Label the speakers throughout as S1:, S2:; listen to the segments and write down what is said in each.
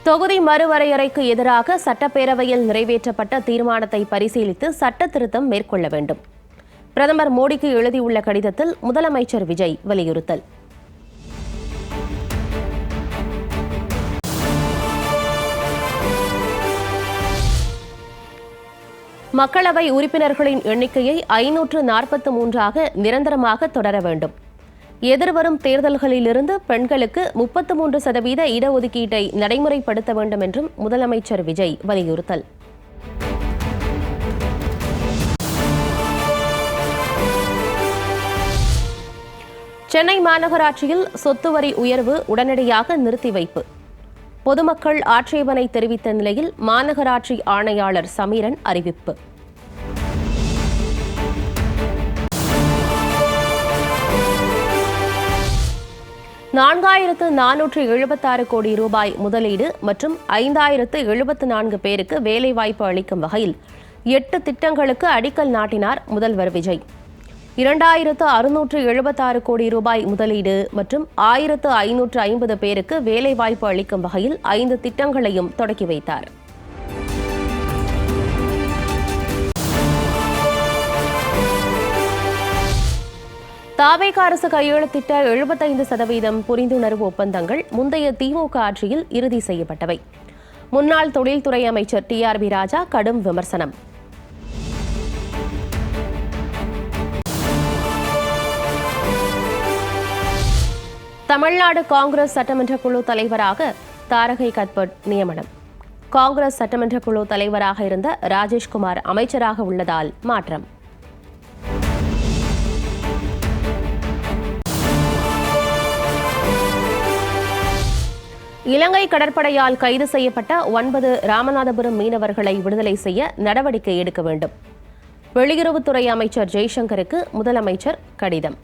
S1: தொகுதி மறுவரையறைக்கு எதிராக சட்டப்பேரவையில் நிறைவேற்றப்பட்ட தீர்மானத்தை பரிசீலித்து சட்ட திருத்தம் மேற்கொள்ள வேண்டும். பிரதமர் மோடிக்கு எழுதியுள்ள கடிதத்தில் முதலமைச்சர் விஜய் வலியுறுத்தல். மக்களவை உறுப்பினர்களின் எண்ணிக்கையை 543ஆக நிரந்தரமாக தொடர வேண்டும். எதிர்வரும் தேர்தல்களிலிருந்து பெண்களுக்கு 33% இடஒதுக்கீட்டை நடைமுறைப்படுத்த வேண்டும் என்றும் முதலமைச்சர் விஜய் வலியுறுத்தல். சென்னை மாநகராட்சியில் சொத்து வரி உயர்வு உடனடியாக நிறுத்தி வைப்பு. பொதுமக்கள் ஆட்சேபனை தெரிவித்த நிலையில் மாநகராட்சி ஆணையாளர் சமீரன் அறிவிப்பு. $4,476 கோடி ரூபாய் முதலீடு மற்றும் 5,074 பேருக்கு வேலைவாய்ப்பு அளிக்கும் வகையில் 8 திட்டங்களுக்கு அடிக்கல் நாட்டினார் முதல்வர் விஜய். 2,676 கோடி ரூபாய் முதலீடு மற்றும் 1,550 பேருக்கு வேலைவாய்ப்பு அளிக்கும் வகையில் 5 திட்டங்களையும் தொடக்கி வைத்தார். தாவேகா அரசு கையெழுத்திட்ட 75% புரிந்துணர்வு ஒப்பந்தங்கள் முந்தைய திமுக ஆட்சியில் இறுதி செய்யப்பட்டவை. முன்னாள் தொழில்துறை அமைச்சர் TRB ராஜா கடும் விமர்சனம். தமிழ்நாடு காங்கிரஸ் சட்டமன்ற குழு தலைவராக தாரகை கத்பட் நியமனம். காங்கிரஸ் சட்டமன்ற குழு தலைவராக இருந்த ராஜேஷ்குமார் அமைச்சராக உள்ளதால் மாற்றம். இலங்கை கடற்படையால் கைது செய்யப்பட்ட 9 ராமநாதபுரம் மீனவர்களை விடுதலை செய்ய நடவடிக்கை எடுக்க வேண்டும். வெளியுறவுத்துறை அமைச்சர் ஜெய்சங்கருக்கு முதலமைச்சர் கடிதம்.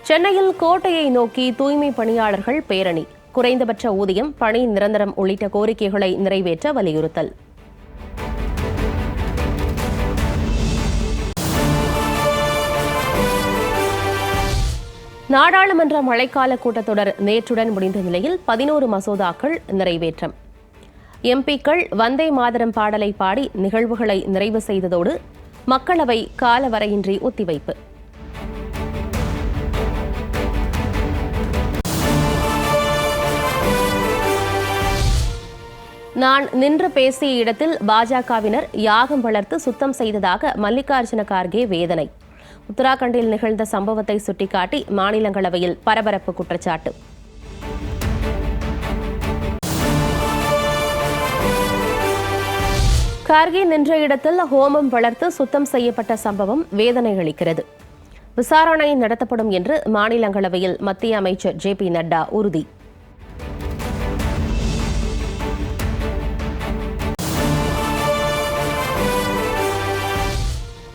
S1: சென்னையில் கோட்டையை நோக்கி தூய்மை பணியாளர்கள் பேரணி. குறைந்தபட்ச ஊதியம், பணி நிரந்தரம் உள்ளிட்ட கோரிக்கைகளை நிறைவேற்ற வலியுறுத்தல். நாடாளுமன்ற மழைக்கால கூட்டத்தொடர் நேற்றுடன் முடிந்த நிலையில் 11 மசோதாக்கள் நிறைவேற்றம். எம்பிக்கள் வந்தே மாதரம் பாடலை பாடி நிகழ்வுகளை நிறைவு செய்ததோடு மக்களவை காலவரையின்றி ஒத்திவைப்பு. நான் நின்று பேசிய இடத்தில் பாஜகவினர் யாகம் வளர்த்து சுத்தம் செய்ததாக மல்லிகார்ஜுன கார்கே வேதனை. உத்தராகண்டில் நிகழ்ந்த சம்பவத்தை சுட்டிக்காட்டி மாநிலங்களவையில் பரபரப்பு குற்றச்சாட்டு. கார்கே நின்ற இடத்தில் ஹோமம் வளர்த்து சுத்தம் செய்யப்பட்ட சம்பவம் வேதனை அளிக்கிறது. விசாரணை நடத்தப்படும் என்று மாநிலங்களவையில் மத்திய அமைச்சர் JP நட்டா உறுதி.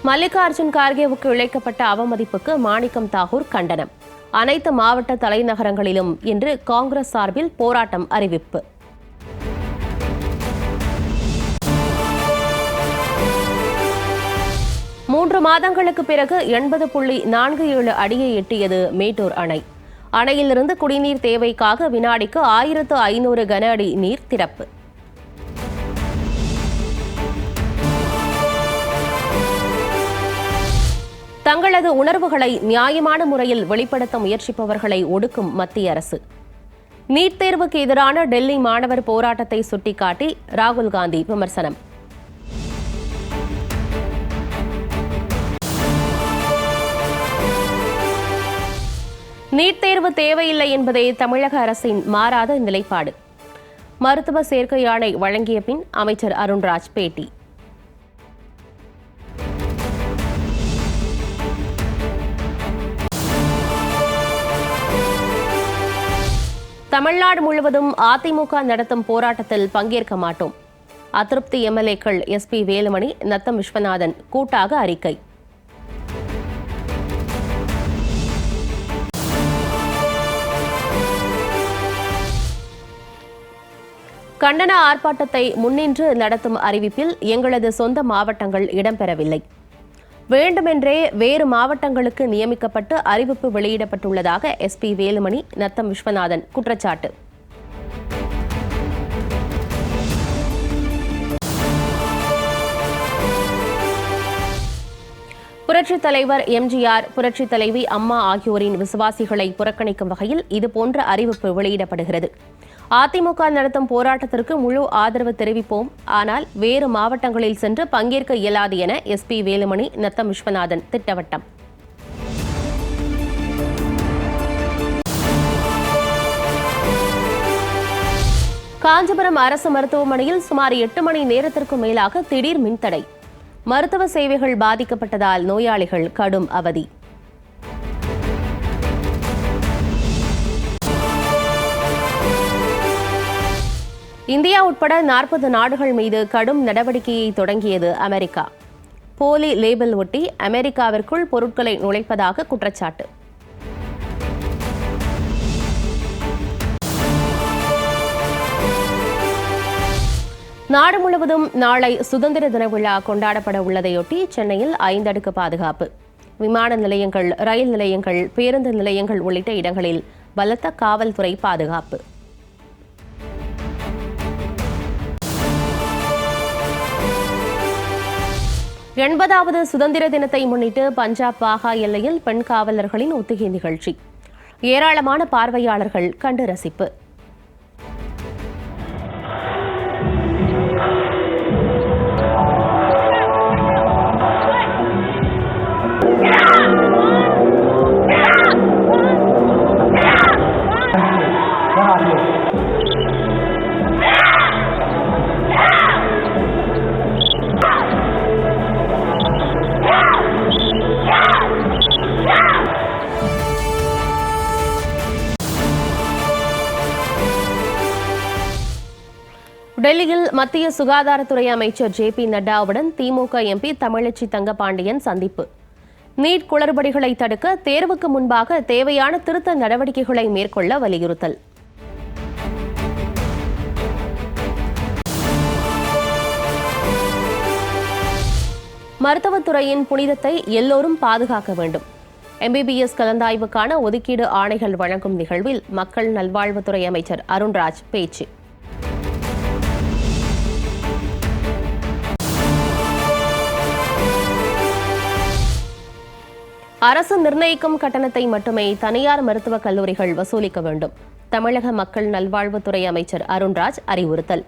S1: மல்லிகார்ஜுன் கார்கேவுக்கு இழைக்கப்பட்ட அவமதிப்புக்கு மாணிக்கம் தாகூர் கண்டனம். அனைத்து மாவட்ட தலைநகரங்களிலும் இன்று காங்கிரஸ் சார்பில் போராட்டம் அறிவிப்பு. மூன்று மாதங்களுக்கு பிறகு 80.47 அடியை எட்டியது மேட்டூர் அணை. அணையிலிருந்து குடிநீர் தேவைக்காக வினாடிக்கு 1,500 கன அடி நீர் திறப்பு. தங்களது உணர்வுகளை நியாயமான முறையில் வெளிப்படுத்த முயற்சிப்பவர்களை ஒடுக்கும் மத்திய அரசு. நீட் தேர்வுக்கு எதிரான டெல்லி மாணவர் போராட்டத்தை சுட்டிக்காட்டி ராகுல் காந்தி விமர்சனம். நீட் தேர்வு தேவையில்லை என்பதே தமிழக அரசின் மாறாத நிலைப்பாடு. மருத்துவ சேர்க்கை ஆணை வழங்கிய பின் அமைச்சர் அருண்ராஜ் பேட்டி. தமிழ்நாடு முழுவதும் அதிமுக நடத்தும் போராட்டத்தில் பங்கேற்க மாட்டோம். அதிருப்தி MLAக்கள் SP வேலுமணி, நத்தம் விஸ்வநாதன் கூட்டாக அறிக்கை. கண்டன ஆர்ப்பாட்டத்தை முன்னின்று நடத்தும் அறிவிப்பில் எங்களது சொந்த மாவட்டங்கள் இடம்பெறவில்லை. வேண்டுமென்றே வேறு மாவட்டங்களுக்கு நியமிக்கப்பட்டு அறிவிப்பு வெளியிடப்பட்டுள்ளதாக எஸ்பி வேலுமணி நத்தம் விஸ்வநாதன் குற்றச்சாட்டு. புரட்சித் தலைவர் எம்ஜிஆர், புரட்சித் தலைவி அம்மா ஆகியோரின் விசுவாசிகளை புறக்கணிக்கும் வகையில் இதுபோன்ற அறிவிப்பு வெளியிடப்படுகிறது. அதிமுக நடத்தும் போராட்டத்திற்கு முழு ஆதரவு தெரிவிப்போம், ஆனால் வேறு மாவட்டங்களில் சென்று பங்கேற்க இயலாது என எஸ்பி வேலுமணி நத்தம் விஸ்வநாதன் திட்டவட்டம். காஞ்சிபுரம் அரசு மருத்துவமனையில் சுமார் 8 மணி நேரத்திற்கும் மேலாக திடீர் மின்தடை. மருத்துவ சேவைகள் பாதிக்கப்பட்டதால் நோயாளிகள் கடும் அவதி. இந்தியா உட்பட 40 நாடுகள் மீது கடும் நடவடிக்கையை தொடங்கியது அமெரிக்கா. போலி லேபிள் ஒட்டி அமெரிக்காவிற்குள் பொருட்களை நுழைப்பதாக குற்றச்சாட்டு. நாடு முழுவதும் நாளை சுதந்திர தின விழா கொண்டாடப்பட உள்ளதையொட்டி சென்னையில் 5 அடுக்கு பாதுகாப்பு. விமான நிலையங்கள், ரயில் நிலையங்கள், பேருந்து நிலையங்கள் உள்ளிட்ட இடங்களில் பலத்த காவல்துறை பாதுகாப்பு. எண்பதாவது சுதந்திர தினத்தை முன்னிட்டு பஞ்சாப் வாகா எல்லையில் பெண் காவலர்களின் ஒத்திகை நிகழ்ச்சி. ஏராளமான பார்வையாளர்கள் கண்டு ரசிப்பு. டெல்லியில் மத்திய சுகாதாரத்துறை அமைச்சர் ஜே.பி. நட்டாவுடன் திமுக எம்பி தமிழச்சி தங்கபாண்டியன் சந்திப்பு. நீட் குளறுபடிகளை தடுக்க தேர்வுக்கு முன்பாக தேவையான திருத்த நடவடிக்கைகளை மேற்கொள்ள வலியுறுத்தல். மருத்துவத்துறையின் புனிதத்தை எல்லோரும் பாதுகாக்க வேண்டும். எம்பிபிஎஸ் கலந்தாய்வுக்கான ஒதுக்கீடு ஆணைகள் வழங்கும் நிகழ்வில் மக்கள் நல்வாழ்வுத்துறை அமைச்சர் அருண்ராஜ் பேச்சு. அரசு நிர்ணயிக்கும் கட்டணத்தை மட்டுமே தனியார் மருத்துவக் கல்லூரிகள் வசூலிக்க வேண்டும். தமிழக மக்கள் நல்வாழ்வுத்துறை அமைச்சர் அருண்ராஜ் அறிவுறுத்தல்.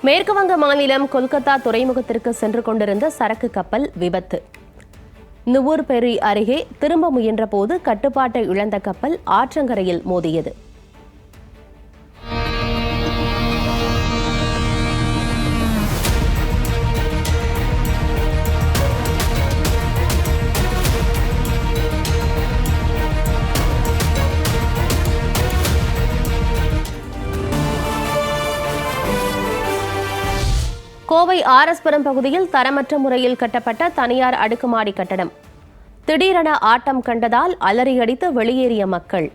S1: மேற்குவங்க மாநிலம் கொல்கத்தா துறைமுகத்திற்கு சென்று கொண்டிருந்த சரக்கு கப்பல் விபத்து. நுவூர்பெரி அருகே திரும்ப முயன்றபோது கட்டுப்பாட்டை இழந்த கப்பல் ஆற்றங்கரையில் மோதியது. கோவை ஆர்எஸ்புரம் பகுதியில் தரமற்ற முறையில் கட்டப்பட்ட தனியார் அடுக்குமாடி கட்டடம். திடீரென ஆட்டம் கண்டதால் அலறியடித்து வெளியேறிய மக்கள்.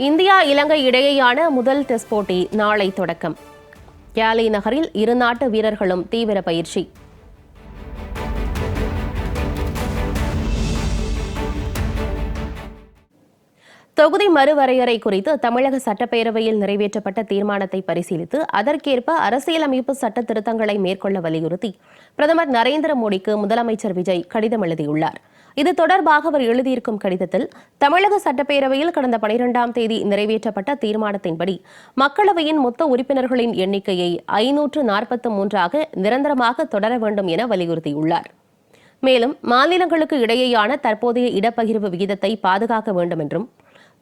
S1: இந்தியா இலங்கை இடையேயான முதல் டெஸ்ட் போட்டி நாளை தொடக்கம். யாலி நகரில் இரு நாட்டு வீரர்களும் தீவிர பயிற்சி. தொகுதி மறுவரையறை குறித்து தமிழக சட்டப்பேரவையில் நிறைவேற்றப்பட்ட தீர்மானத்தை பரிசீலித்து அதற்கேற்ப அரசியலமைப்பு சட்ட திருத்தங்களை மேற்கொள்ள வலியுறுத்தி பிரதமர் நரேந்திர மோடிக்கு முதலமைச்சர் விஜய் கடிதம் எழுதியுள்ளார். இது தொடர்பாக அவர் எழுதியிருக்கும் கடிதத்தில் தமிழக சட்டப்பேரவையில் கடந்த 12ஆம் தேதி நிறைவேற்றப்பட்ட தீர்மானத்தின்படி மக்களவையின் மொத்த உறுப்பினர்களின் எண்ணிக்கையை 543ஆக நிரந்தரமாக தொடர வேண்டும் என வலியுறுத்தியுள்ளார். மேலும் மாநிலங்களுக்கு இடையேயான தற்போதைய இடப்பகிர்வு விகிதத்தை பாதுகாக்க வேண்டும் என்றும்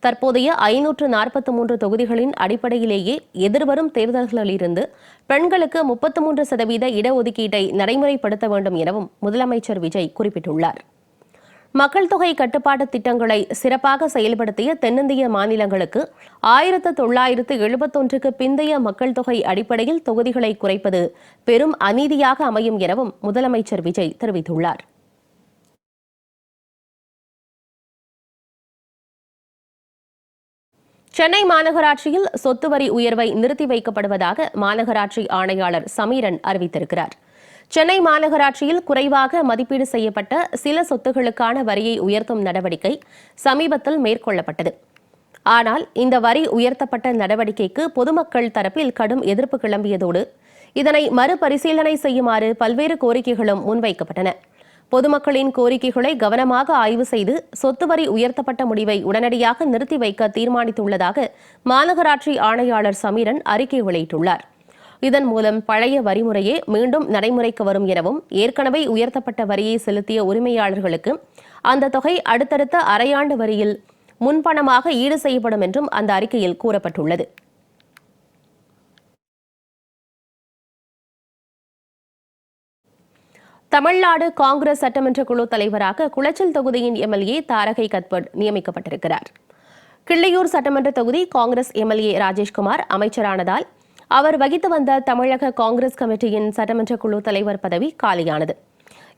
S1: தற்போதைய 543 தொகுதிகளின் அடிப்படையிலேயே எதிர்வரும் தேர்தல்களிலிருந்து பெண்களுக்கு 33% இடஒதுக்கீட்டை நடைமுறைப்படுத்த வேண்டும் எனவும் முதலமைச்சர் விஜய் குறிப்பிட்டுள்ளார். மக்கள் தொகை கட்டுப்பாட்டு திட்டங்களை சிறப்பாக செயல்படுத்திய தென்னிந்திய மாநிலங்களுக்கு 1971க்கு பிந்தைய மக்கள் தொகை அடிப்படையில் தொகுதிகளை குறைப்பது பெரும் அநீதியாக அமையும் எனவும் முதலமைச்சர் விஜய் தெரிவித்துள்ளார். சென்னை மாநகராட்சியில் சொத்து வரி உயர்வை நிறுத்தி வைக்கப்படுவதாக மாநகராட்சி ஆணையாளர் சமீரன் அறிவித்திருக்கிறார். சென்னை மாநகராட்சியில் குறைவாக மதிப்பீடு செய்யப்பட்ட சில சொத்துகளுக்கான வரியை உயர்த்தும் நடவடிக்கை சமீபத்தில் மேற்கொள்ளப்பட்டது. ஆனால் இந்த வரி உயர்த்தப்பட்ட நடவடிக்கைக்கு பொதுமக்கள் தரப்பில் கடும் எதிர்ப்பு கிளம்பியதோடு இதனை மறுபரிசீலனை செய்யுமாறு பல்வேறு கோரிக்கைகளும் முன்வைக்கப்பட்டன. பொதுமக்களின் கோரிக்கைகளை கவனமாக ஆய்வு செய்து சொத்து வரி உயர்த்தப்பட்ட முடிவை உடனடியாக நிறுத்தி வைக்க தீர்மானித்துள்ளதாக மாநகராட்சி ஆணையாளர் சமீரன் அறிக்கை வெளியிட்டுள்ளார். இதன் மூலம் பழைய வரிமுறையே மீண்டும் நடைமுறைக்கு வரும் எனவும் ஏற்கனவே உயர்த்தப்பட்ட வரியை செலுத்திய உரிமையாளர்களுக்கு அந்த தொகை அடுத்தடுத்த அரையாண்டு வரியில் முன்பணமாக ஈடு செய்யப்படும் என்றும் அந்த அறிக்கையில் கூறப்பட்டுள்ளது. தமிழ்நாடு காங்கிரஸ் சட்டமன்ற குழு தலைவராக குளச்சல் தொகுதியின் எம்எல்ஏ தாரகை கத்பட் நியமிக்கப்பட்டிருக்கிறார். கிள்ளியூர் சட்டமன்ற தொகுதி காங்கிரஸ் எம்எல்ஏ ராஜேஷ்குமார் அமைச்சரானதால் அவர் வகித்து வந்த தமிழக காங்கிரஸ் கமிட்டியின் சட்டமன்ற குழு தலைவர் பதவி காலியானது.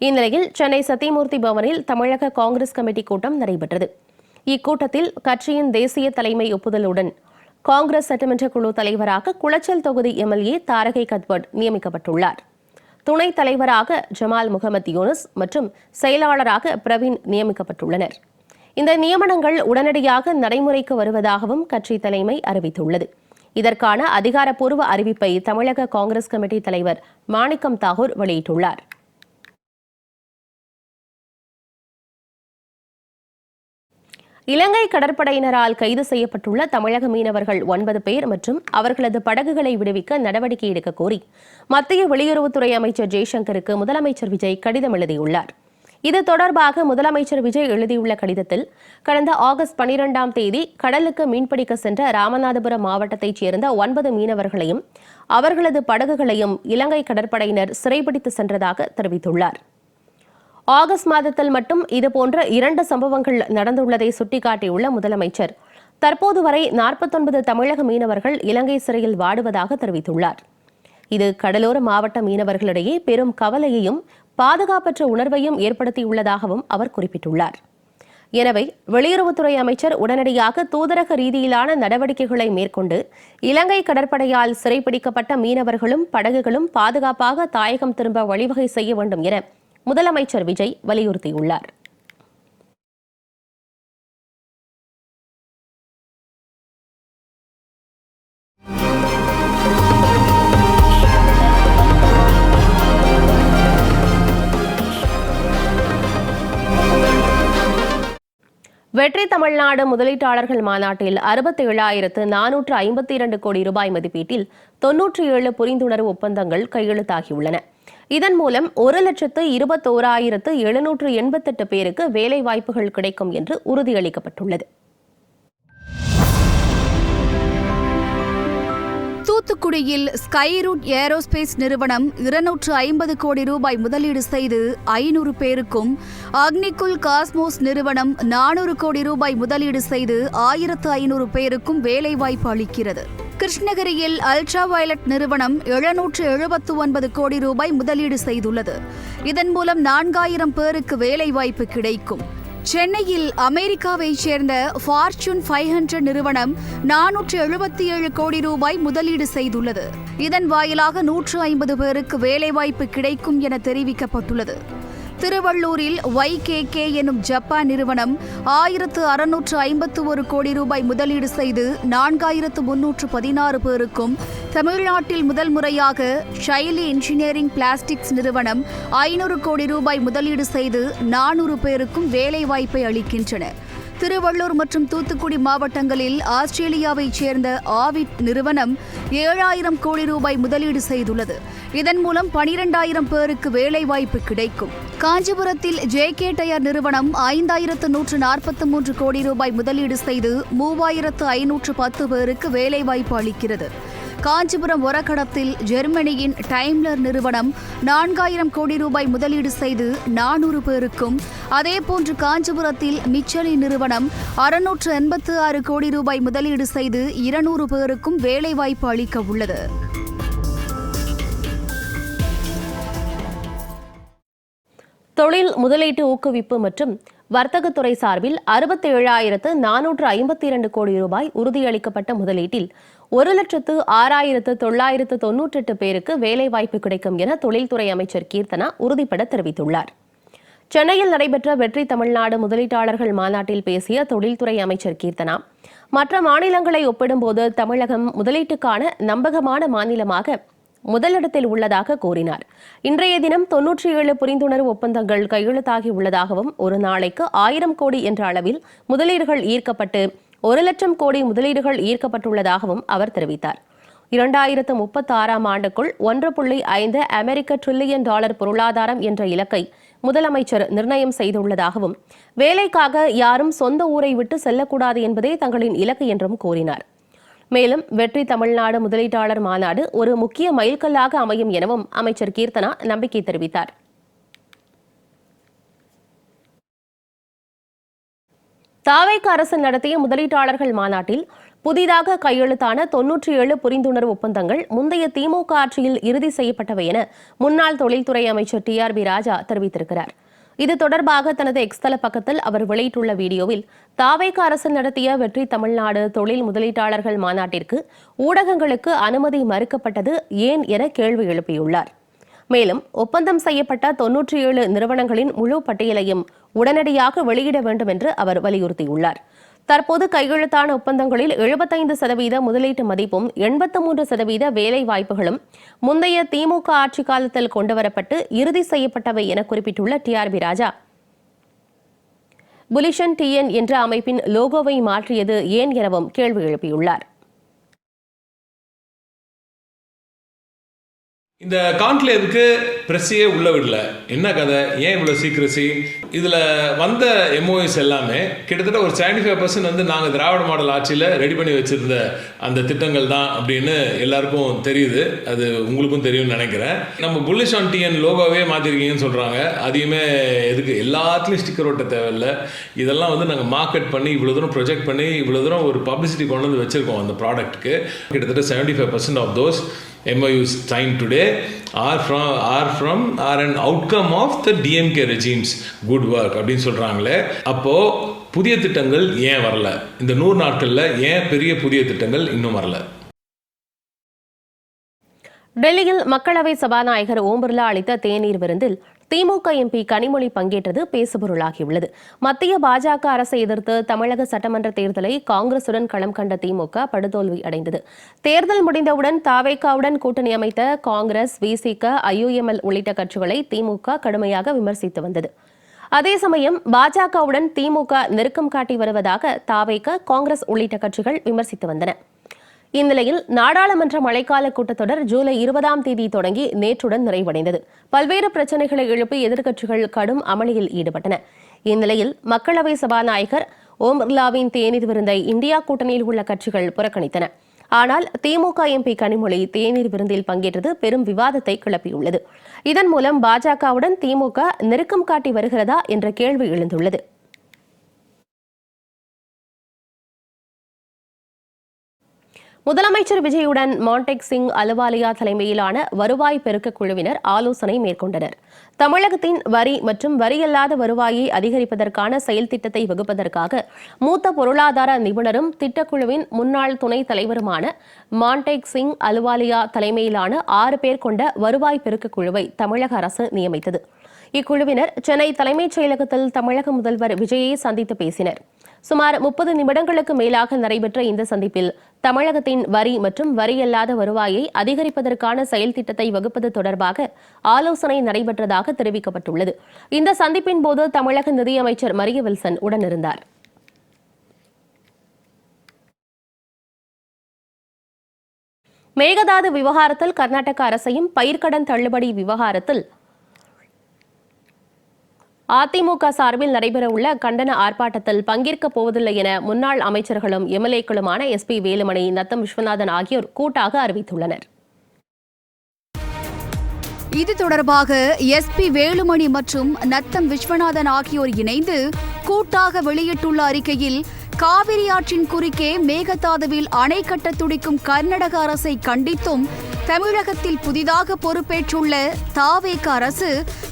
S1: இந்நிலையில் சென்னை சத்தியமூர்த்தி பவனில் தமிழக காங்கிரஸ் கமிட்டி கூட்டம் நடைபெற்றது. இக்கூட்டத்தில் கட்சியின் தேசிய தலைமை ஒப்புதலுடன் காங்கிரஸ் சட்டமன்ற குழு தலைவராக குளச்சல் தொகுதி எம்எல்ஏ தாரகை கத்பட் நியமிக்கப்பட்டுள்ளார். துணைத் தலைவராக ஜமால் முகமது யூனுஸ் மற்றும் செயலாளராக பிரவீன் நியமிக்கப்பட்டுள்ளனர். இந்த நியமனங்கள் உடனடியாக நடைமுறைக்கு வருவதாகவும் கட்சி தலைமை அறிவித்துள்ளது. இதற்கான அதிகாரப்பூர்வ அறிவிப்பை தமிழக காங்கிரஸ் கமிட்டி தலைவர் மாணிக்கம் தாகூர் வெளியிட்டுள்ளார். இலங்கை கடற்படையினரால் கைது செய்யப்பட்டுள்ள தமிழக மீனவர்கள் 9 பேர் மற்றும் அவர்களது படகுகளை விடுவிக்க நடவடிக்கை எடுக்க கோரி மத்திய வெளியுறவுத்துறை அமைச்சர் ஜெய்சங்கருக்கு முதலமைச்சர் விஜய் கடிதம் எழுதியுள்ளார். இது தொடர்பாக முதலமைச்சர் விஜய் எழுதியுள்ள கடிதத்தில் கடந்த ஆகஸ்ட் 12ஆம் தேதி கடலுக்கு மீன்பிடிக்க சென்ற ராமநாதபுரம் மாவட்டத்தைச் சேர்ந்த 9 மீனவர்களையும் அவர்களது படகுகளையும் இலங்கை கடற்படையினர் சிறைபிடித்து சென்றதாக தெரிவித்துள்ளார். ஆகஸ்ட் மாதத்தில் மட்டும் இதுபோன்ற 2 சம்பவங்கள் நடந்துள்ளதை சுட்டிக்காட்டியுள்ள முதலமைச்சர் தற்போது வரை 49 தமிழக மீனவர்கள் இலங்கை சிறையில் வாடுவதாக தெரிவித்துள்ளார். இது கடலோர மாவட்ட மீனவர்களிடையே பெரும் கவலையையும் பாதுகாப்பற்ற உணர்வையும் ஏற்படுத்தியுள்ளதாகவும் அவர் குறிப்பிட்டுள்ளார். எனவே வெளியுறவுத்துறை அமைச்சர் உடனடியாக தூதரக ரீதியிலான நடவடிக்கைகளை மேற்கொண்டு இலங்கை கடற்படையால் சிறைப்பிடிக்கப்பட்ட மீனவர்களும் படகுகளும் பாதுகாப்பாக தாயகம் திரும்ப வழிவகை செய்ய வேண்டும் என முதலமைச்சர் விஜய் வலியுறுத்தியுள்ளார். வெற்றி தமிழ்நாடு முதலீட்டாளர்கள் மாநாட்டில் 67,452 கோடி ரூபாய் மதிப்பீட்டில் 97 புரிந்துணர்வு ஒப்பந்தங்கள் கையெழுத்தாகியுள்ளன. இதன் மூலம் 1,21,788 பேருக்கு வேலை வாய்ப்புகள் கிடைக்கும் என்று உறுதியளிக்கப்பட்டுள்ளது.
S2: தூத்துக்குடியில் ஸ்கைரூட் ஏரோஸ்பேஸ் நிறுவனம் 250 கோடி ரூபாய் முதலீடு செய்து 500 பேருக்கும், அக்னிகுல் காஸ்மோஸ் நிறுவனம் 400 கோடி ரூபாய் முதலீடு செய்து 1500 பேருக்கும் வேலைவாய்ப்பு அளிக்கிறது. கிருஷ்ணகிரியில் அல்ட்ரா வயலட் நிறுவனம் 779 கோடி ரூபாய் முதலீடு செய்துள்ளது. இதன் மூலம் 4000 பேருக்கு வேலைவாய்ப்பு கிடைக்கும். சென்னையில் அமெரிக்காவைச் சேர்ந்த ஃபார்ச்சூன் 500 நிறுவனம் 477 கோடி ரூபாய் முதலீடு செய்துள்ளது. இதன் வாயிலாக 150 பேருக்கு வேலைவாய்ப்பு கிடைக்கும் என தெரிவிக்கப்பட்டுள்ளது. திருவள்ளூரில் YKK எனும் ஜப்பான் நிறுவனம் 1651 கோடி ரூபாய் முதலீடு செய்து 4316 பேருக்கும், தமிழ்நாட்டில் முதல் முறையாக ஷைலி இன்ஜினியரிங் பிளாஸ்டிக்ஸ் நிறுவனம் 500 கோடி ரூபாய் முதலீடு செய்து 400 பேருக்கும் வேலைவாய்ப்பை அளிக்கின்றன. திருவள்ளூர் மற்றும் தூத்துக்குடி மாவட்டங்களில் ஆஸ்திரேலியாவைச் சேர்ந்த ஆவிட் நிறுவனம் 7000 கோடி ரூபாய் முதலீடு செய்துள்ளது. இதன் மூலம் 12000 பேருக்கு வேலைவாய்ப்பு கிடைக்கும். காஞ்சிபுரத்தில் JK டயர் நிறுவனம் 5143 கோடி ரூபாய் முதலீடு செய்து 3510 பேருக்கு வேலைவாய்ப்பு அளிக்கிறது. காஞ்சிபுரம் ஒரகடத்தில் ஜெர்மனியின் டைம்லர் நிறுவனம் 4000 கோடி ரூபாய் முதலீடு செய்து 400 பேருக்கும், அதேபோன்று காஞ்சிபுரத்தில் மிச்சலி நிறுவனம் 686 கோடி ரூபாய் முதலீடு செய்து 200 பேருக்கும் வேலைவாய்ப்பு அளிக்க உள்ளது.
S1: தொழில் முதலீட்டு ஊக்குவிப்பு மற்றும் வர்த்தகத்துறை சார்பில் 67,452 கோடி ரூபாய் உறுதியளிக்கப்பட்ட முதலீட்டில் 1,06,998 பேருக்கு வேலைவாய்ப்பு கிடைக்கும் என தொழில்துறை அமைச்சர் கீர்த்தனா உறுதிபட தெரிவித்துள்ளார். சென்னையில் நடைபெற்ற வெற்றி தமிழ்நாடு முதலீட்டாளர்கள் மாநாட்டில் பேசிய தொழில்துறை அமைச்சர் கீர்த்தனா, மற்ற மாநிலங்களை ஒப்பிடும்போது தமிழகம் முதலீட்டுக்கான நம்பகமான மாநிலமாக முதலிடத்தில் உள்ளதாக கூறினார். இன்றைய தினம் 97 புரிந்துணர்வு ஒப்பந்தங்கள் கையெழுத்தாகி உள்ளதாகவும் ஒரு நாளைக்கு 1000 கோடி என்ற அளவில் முதலீடுகள் ஈர்க்கப்பட்டு 1,00,000 கோடி முதலீடுகள் ஈர்க்கப்பட்டுள்ளதாகவும் அவர் தெரிவித்தார். 2036ஆம் ஆண்டுக்குள் 1.5 அமெரிக்க டிரில்லியன் டாலர் பொருளாதாரம் என்ற இலக்கை முதலமைச்சர் நிர்ணயம் செய்துள்ளதாகவும் வேலைக்காக யாரும் சொந்த ஊரை விட்டு செல்லக்கூடாது என்பதே தங்களின் இலக்கு என்றும் கூறினார். மேலும் வெற்றி தமிழ்நாடு முதலீட்டாளர் மாநாடு ஒரு முக்கிய மைல்கல்லாக அமையும் எனவும் அமைச்சர் கீர்த்தனா நம்பிக்கை தெரிவித்தார். தாவேக அரசு நடத்திய முதலீட்டாளர்கள் மாநாட்டில் புதிதாக கையெழுத்தான 97 புரிந்துணர்வு ஒப்பந்தங்கள் முந்தைய திமுக ஆட்சியில் இறுதி செய்யப்பட்டவை என முன்னாள் தொழில்துறை அமைச்சர் TRB ராஜா தெரிவித்திருக்கிறார். இது தொடர்பாக தனது எக்ஸ் தள பக்கத்தில் அவர் வெளியிட்டுள்ள வீடியோவில், தாவேக அரசு நடத்திய வெற்றி தமிழ்நாடு தொழில் முதலீட்டாளர்கள் மாநாட்டிற்கு ஊடகங்களுக்கு அனுமதி மறுக்கப்பட்டது ஏன் என கேள்வி எழுப்பியுள்ளார். மேலும் ஒப்பந்தம் செய்யப்பட்ட 97 நிறுவனங்களின் முழு பட்டியலையும் உடனடியாக வெளியிட வேண்டும் என்று அவர் வலியுறுத்தியுள்ளார். தற்போது கையெழுத்தான ஒப்பந்தங்களில் 75% முதலீட்டு மதிப்பும் 83% வேலை வாய்ப்புகளும் முந்தைய திமுக ஆட்சி காலத்தில் கொண்டுவரப்பட்டு இறுதி செய்யப்பட்டவை என குறிப்பிட்டுள்ள TRB ராஜா, புலிஷன் TN என்ற அமைப்பின் லோகோவை மாற்றியது ஏன் எனவும் கேள்வி எழுப்பியுள்ளார்.
S3: இந்த கான்க்ளேவுக்கு பிரஸ்ஸையே உள்ள விடல. என்ன கதை, ஏன் இவ்வளோ சீக்கிரசி? இதில் வந்த MOUs எல்லாமே கிட்டத்தட்ட ஒரு 75% வந்து நாங்கள் திராவிட மாடல் ஆட்சியில் ரெடி பண்ணி வச்சுருந்த அந்த திட்டங்கள் தான் அப்படின்னு எல்லாருக்கும் தெரியுது. அது உங்களுக்கும் தெரியும்னு நினைக்கிறேன். நம்ம புல்லிஷ் ஆன் TN லோகோவே மாற்றிருக்கீங்கன்னு சொல்கிறாங்க. அதையுமே எதுக்கு எல்லாத்துலேயும் ஸ்டிக்கர் ஓட்ட தேவையில்லை. இதெல்லாம் வந்து நாங்கள் மார்க்கெட் பண்ணி இவ்வளோ தூரம் ப்ரொஜெக்ட் பண்ணி இவ்வளோ தூரம் ஒரு பப்ளிசிட்டி கொண்டு வந்து வச்சுருக்கோம் அந்த ப்ராடக்ட்டுக்கு. கிட்டத்தட்ட 75% of those MOUs signed today are an outcome of the DMK regime's good work அப்படின்னு சொல்றாங்களே. அப்போ புதிய திட்டங்கள் ஏன் வரல? இந்த 100 நாட்கள்ல ஏன் பெரிய புதிய திட்டங்கள் இன்னும் வரல?
S1: டெல்லியில் மக்களவை சபாநாயகர் ஓம் பிர்லா அளித்த தேநீர் விருந்தில் திமுக MP கனிமொழி பங்கேற்றது பேசுபொருளாகியுள்ளது. மத்திய பாஜக அரசை எதிர்த்து தமிழக சட்டமன்ற தேர்தலை காங்கிரசுடன் களம் கண்ட திமுக படுதோல்வி அடைந்தது. தேர்தல் முடிந்தவுடன் தாவேகாவுடன் கூட்டணி அமைத்த காங்கிரஸ், VCK, IUML உள்ளிட்ட கட்சிகளை திமுக கடுமையாக விமர்சித்து வந்தது. அதே சமயம் பாஜகவுடன் திமுக நெருக்கம் காட்டி வருவதாக தாவேக, காங்கிரஸ் உள்ளிட்ட கட்சிகள் விமர்சித்து வந்தன. இந்நிலையில் நாடாளுமன்ற மழைக்கால கூட்டத்தொடர் ஜூலை 20ஆம் தேதி தொடங்கி நேற்றுடன் நிறைவடைந்தது. பல்வேறு பிரச்சினைகளை எழுப்பி எதிர்க்கட்சிகள் கடும் அமளியில் ஈடுபட்டன. இந்நிலையில் மக்களவை சபாநாயகர் ஓம் பிர்லாவின் தேநீர் விருந்தை இந்தியா கூட்டணியில் உள்ள கட்சிகள் புறக்கணித்தன. ஆனால் திமுக MP கனிமொழி தேநீர் விருந்தில் பங்கேற்றது பெரும் விவாதத்தை கிளப்பியுள்ளது. இதன் மூலம் பாஜகவுடன் திமுக நெருக்கம் காட்டி வருகிறதா என்ற கேள்வி எழுந்துள்ளது. முதலமைச்சர் விஜயுடன் மான்டேக் சிங் அலுவாலியா தலைமையிலான வருவாய் பெருக்க குழுவினர் ஆலோசனை மேற்கொண்டனர். தமிழகத்தின் வரி மற்றும் வரியல்லாத வருவாயை அதிகரிப்பதற்கான செயல் திட்டத்தை வகுப்பதற்காக மூத்த பொருளாதார நிபுணரும் திட்டக்குழுவின் முன்னாள் துணைத் தலைவருமான மான்டேக் சிங் அலுவாலியா தலைமையிலான 6 பேர் கொண்ட வருவாய் பெருக்க குழுவை தமிழக அரசு நியமித்தது. இக்குழுவினர் சென்னை தலைமைச் செயலகத்தில் தமிழக முதல்வர் விஜயை சந்தித்து பேசினர். சுமார் 30 நிமிடங்களுக்கு மேலாக நடைபெற்ற இந்த சந்திப்பில் தமிழகத்தின் வரி மற்றும் வரியல்லாத வருவாயை அதிகரிப்பதற்கான செயல் திட்டத்தை வகுப்பது தொடர்பாக ஆலோசனை நடைபெற்றதாக தெரிவிக்கப்பட்டுள்ளது. இந்த சந்திப்பின் போது தமிழக நிதியமைச்சர் மரிய வில்சன் உடனிருந்தார். மேகதாது விவகாரத்தில் கர்நாடக அரசையும் பயிர்க்கடன் தள்ளுபடி விவகாரத்தில் அதிமுக சார்பில் நடைபெறவுள்ள கண்டன ஆர்ப்பாட்டத்தில் பங்கேற்கப் போவதில்லை என முன்னாள் அமைச்சர்களும் MLA-க்களுமான SP வேலுமணி, நத்தம் விஸ்வநாதன் ஆகியோர் கூட்டாக அறிவித்துள்ளனர்.
S2: இது தொடர்பாக SP வேலுமணி மற்றும் நத்தம் விஸ்வநாதன் ஆகியோர் இணைந்து கூட்டாக வெளியிட்டுள்ள அறிக்கையில், காவிரி ஆற்றின் குறுக்கே மேகதாதுவில் அணை கட்ட துடிக்கும் கர்நாடக அரசை கண்டித்தும் தமிழகத்தில் புதிதாக பொறுப்பேற்றுள்ள தாவேக அரசு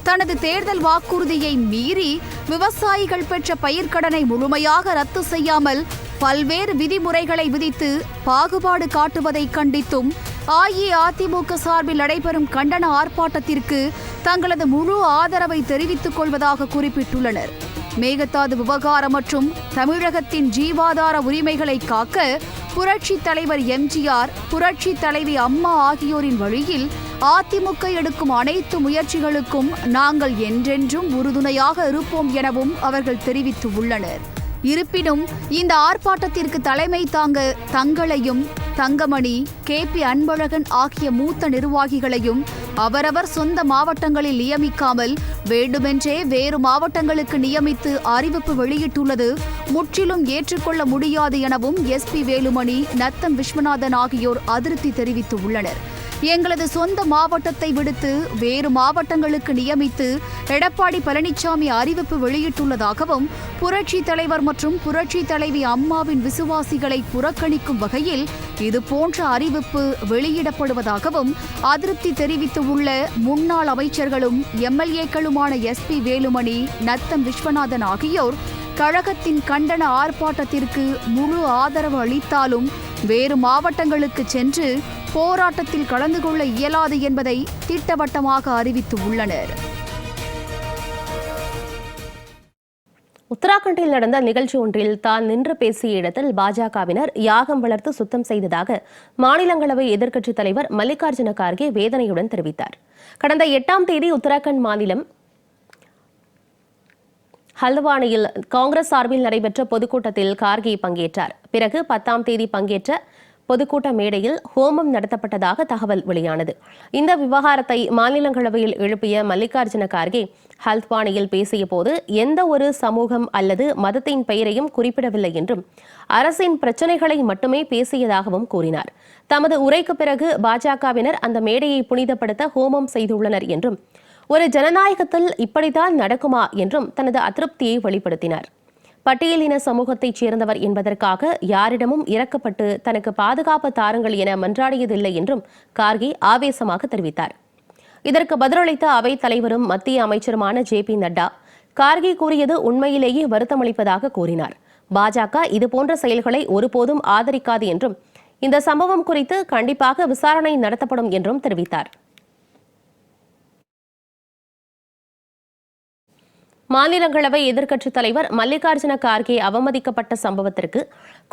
S2: தனது தேர்தல் வாக்குறுதியை மீறி விவசாயிகள் பெற்ற பயிர்க்கடனை முழுமையாக ரத்து செய்யாமல் பல்வேறு விதிமுறைகளை விதித்து பாகுபாடு காட்டுவதை கண்டித்தும் அஇஅதிமுக சார்பில் நடைபெறும் கண்டன ஆர்ப்பாட்டத்திற்கு தங்களது முழு ஆதரவை தெரிவித்துக் கொள்வதாக குறிப்பிட்டுள்ளனர். மேகதாது விவகாரம் மற்றும் தமிழகத்தின் ஜீவாதார உரிமைகளை காக்க புரட்சித் தலைவர் எம்ஜிஆர், புரட்சித் தலைவி அம்மா ஆகியோரின் வழியில் அதிமுக எடுக்கும் அனைத்து முயற்சிகளுக்கும் நாங்கள் என்றென்றும் உறுதுணையாக இருப்போம் எனவும் அவர்கள் தெரிவித்துள்ளனர். இருப்பினும் இந்த ஆர்ப்பாட்டத்திற்கு தலைமை தாங்க தங்களையும் தங்கமணி, KP அன்பழகன் ஆகிய மூத்த நிர்வாகிகளையும் அவரவர் சொந்த மாவட்டங்களில் நியமிக்காமல் வேண்டுமென்றே வேறு மாவட்டங்களுக்கு நியமித்து அறிவிப்பு வெளியிட்டுள்ளது முற்றிலும் ஏற்றுக்கொள்ள முடியாது எனவும் SP வேலுமணி, நத்தம் விஸ்வநாதன் ஆகியோர் அதிருப்தி தெரிவித்துள்ளனர். எங்களது சொந்த மாவட்டத்தை விடுத்து வேறு மாவட்டங்களுக்கு நியமித்து எடப்பாடி பழனிசாமி அறிவிப்பு வெளியிட்டுள்ளதாகவும், புரட்சி தலைவர் மற்றும் புரட்சி தலைவி அம்மாவின் விசுவாசிகளை புறக்கணிக்கும் வகையில் இதுபோன்ற அறிவிப்பு வெளியிடப்படுவதாகவும் அதிருப்தி தெரிவித்துள்ள முன்னாள் அமைச்சர்களும் MLA-க்களுமான SP வேலுமணி, நத்தம் விஸ்வநாதன் ஆகியோர் கழகத்தின் கண்டன ஆர்ப்பாட்டத்திற்கு முழு ஆதரவு அளித்தாலும் வேறு மாவட்டங்களுக்கு சென்று போராட்டத்தில் கலந்து கொள்ள இயலாது என்பதை திட்டவட்டமாக அறிவித்துள்ளனர்.
S1: உத்தராகண்டில் நடந்த நிகழ்ச்சி ஒன்றில் தான் நின்று பேசிய இடத்தில் பாஜகவினர் யாகம் வளர்த்து சுத்தம் செய்ததாக மாநிலங்களவை எதிர்க்கட்சித் தலைவர் மல்லிகார்ஜுன கார்கே வேதனையுடன் தெரிவித்தார். கடந்த 8ஆம் தேதி உத்தராகண்ட் மாநிலம் ஹல்துவானியில் காங்கிரஸ் சார்பில் நடைபெற்ற பொதுக்கூட்டத்தில் கார்கே பங்கேற்றார். பிறகு 10ஆம் தேதி பங்கேற்ற பொதுக்கூட்ட மேடையில் ஹோமம் நடத்தப்பட்டதாக தகவல் வெளியானது. இந்த விவகாரத்தை மாநிலங்களவையில் எழுப்பிய மல்லிகார்ஜுன கார்கே ஹல்துவானியில் பேசிய போது எந்த ஒரு சமூகம் அல்லது மதத்தின் பெயரையும் குறிப்பிடவில்லை என்றும் அரசின் பிரச்சினைகளை மட்டுமே பேசியதாகவும் கூறினார். தமது உரைக்கு பிறகு பாஜகவினர் அந்த மேடையை புனிதப்படுத்த ஹோமம் செய்துள்ளனர் என்றும் ஒரு ஜனநாயகத்தில் இப்படித்தான் நடக்குமா என்றும் தனது அதிருப்தியை வெளிப்படுத்தினார். பட்டியலின சமூகத்தைச் சேர்ந்தவர் என்பதற்காக யாரிடமும் இறக்கப்பட்டு தனக்கு பாதுகாப்பு தாருங்கள் என மன்றாடியதில்லை என்றும் கார்கே ஆவேசமாக தெரிவித்தார். இதற்கு பதிலளித்த அவைத் தலைவரும் மத்திய அமைச்சருமான JP நட்டா கார்கே கூறியது உண்மையிலேயே வருத்தமளிப்பதாக கூறினார். பாஜக இதுபோன்ற செயல்களை ஒருபோதும் ஆதரிக்காது என்றும் இந்த சம்பவம் குறித்து கண்டிப்பாக விசாரணை நடத்தப்படும் என்றும் தெரிவித்தார். மாநிலங்களவை எதிர்க்கட்சித் தலைவர் மல்லிகார்ஜுன கார்கே அவமதிக்கப்பட்ட சம்பவத்திற்கு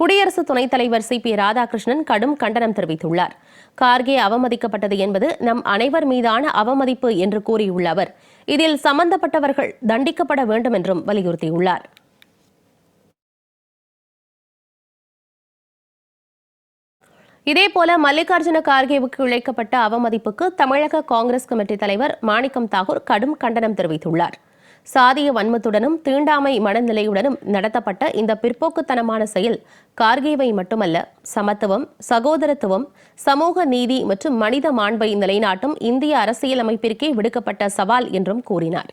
S1: குடியரசு துணைத் தலைவர் CP ராதாகிருஷ்ணன் கடும் கண்டனம் தெரிவித்துள்ளார். கார்கே அவமதிக்கப்பட்டது என்பது நம் அனைவர் மீதான அவமதிப்பு என்று கூறியுள்ள அவர் இதில் சம்பந்தப்பட்டவர்கள் தண்டிக்கப்பட வேண்டும் என்றும் வலியுறுத்தியுள்ளார். இதேபோல மல்லிகார்ஜுன கார்கேவுக்கு இழைக்கப்பட்ட அவமதிப்புக்கு தமிழக காங்கிரஸ் கமிட்டி தலைவர் மாணிக்கம் தாகூர் கடும் கண்டனம் தெரிவித்துள்ளார். சாதிய வன்மத்துடனும் தீண்டாமை மனநிலையுடனும் நடத்தப்பட்ட இந்த பிற்போக்குத்தனமான செயல் கார்கேவை மட்டுமல்ல, சமத்துவம், சகோதரத்துவம், சமூக நீதி மற்றும் மனித மாண்பை நிலைநாட்டும் இந்திய அரசியலமைப்பிற்கே விடுக்கப்பட்ட சவால் என்றும் கூறினார்.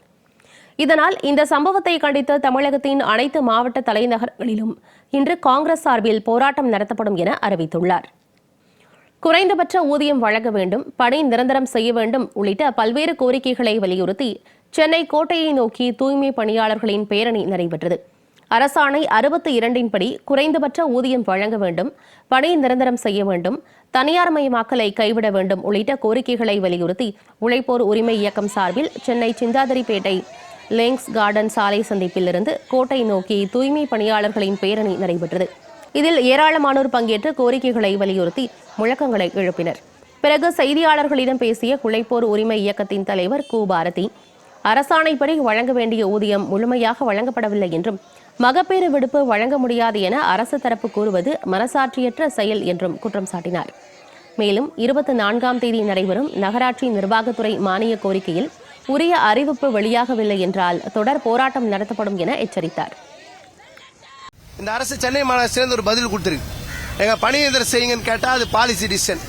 S1: இதனால் இந்த சம்பவத்தை கண்டித்து தமிழகத்தின் அனைத்து மாவட்ட தலைநகரங்களிலும் இன்று காங்கிரஸ் சார்பில் போராட்டம் நடத்தப்படும் என அறிவித்துள்ளார். குறைந்தபட்ச ஊதியம் வழங்க வேண்டும், பணி நிரந்தரம் செய்ய வேண்டும் உள்ளிட்ட பல்வேறு கோரிக்கைகளை வலியுறுத்தி சென்னை கோட்டையை நோக்கி தூய்மை பணியாளர்களின் பேரணி நடைபெற்றது. அரசாணை 62 படி குறைந்தபட்ச ஊதியம் வழங்க வேண்டும், பணி நிரந்தரம் செய்ய வேண்டும், தனியார் மயமாக்கலை கைவிட வேண்டும் உள்ளிட்ட கோரிக்கைகளை வலியுறுத்தி உழைப்போர் உரிமை இயக்கம் சார்பில் சென்னை சிந்தாதிரிப்பேட்டை லேங்ஸ் கார்டன் சாலை சந்திப்பிலிருந்து கோட்டை நோக்கி தூய்மை பணியாளர்களின் பேரணி நடைபெற்றது. இதில் ஏராளமானோர் பங்கேற்று கோரிக்கைகளை வலியுறுத்தி முழக்கங்களை எழுப்பினர். பிறகு செய்தியாளர்களிடம் பேசிய உழைப்போர் உரிமை இயக்கத்தின் தலைவர் கு பாரதி, அரசாணைப்படி வழங்க வேண்டிய ஊதியம் முழுமையாக வழங்கப்படவில்லை என்றும் மகப்பேறு விடுப்பு வழங்க முடியாது என அரசு தரப்பு கூறுவது மனசாட்சியற்ற செயல் என்றும் குற்றம் சாட்டினார். மேலும் 24ஆம் தேதி நடைபெறும் நகராட்சி நிர்வாகத்துறை மானிய கோரிக்கையில் உரிய அறிவிப்பு வெளியாகவில்லை என்றால் தொடர் போராட்டம் நடத்தப்படும் என எச்சரித்தார்.
S4: இந்த அரசு சென்னை மாநகராட்சியிலிருந்து ஒரு பதில் கொடுத்திருக்கு. எங்க பணி நிரந்தரம் செய்யுங்கன்னு கேட்டா அது பாலிசி டிசிஷன்.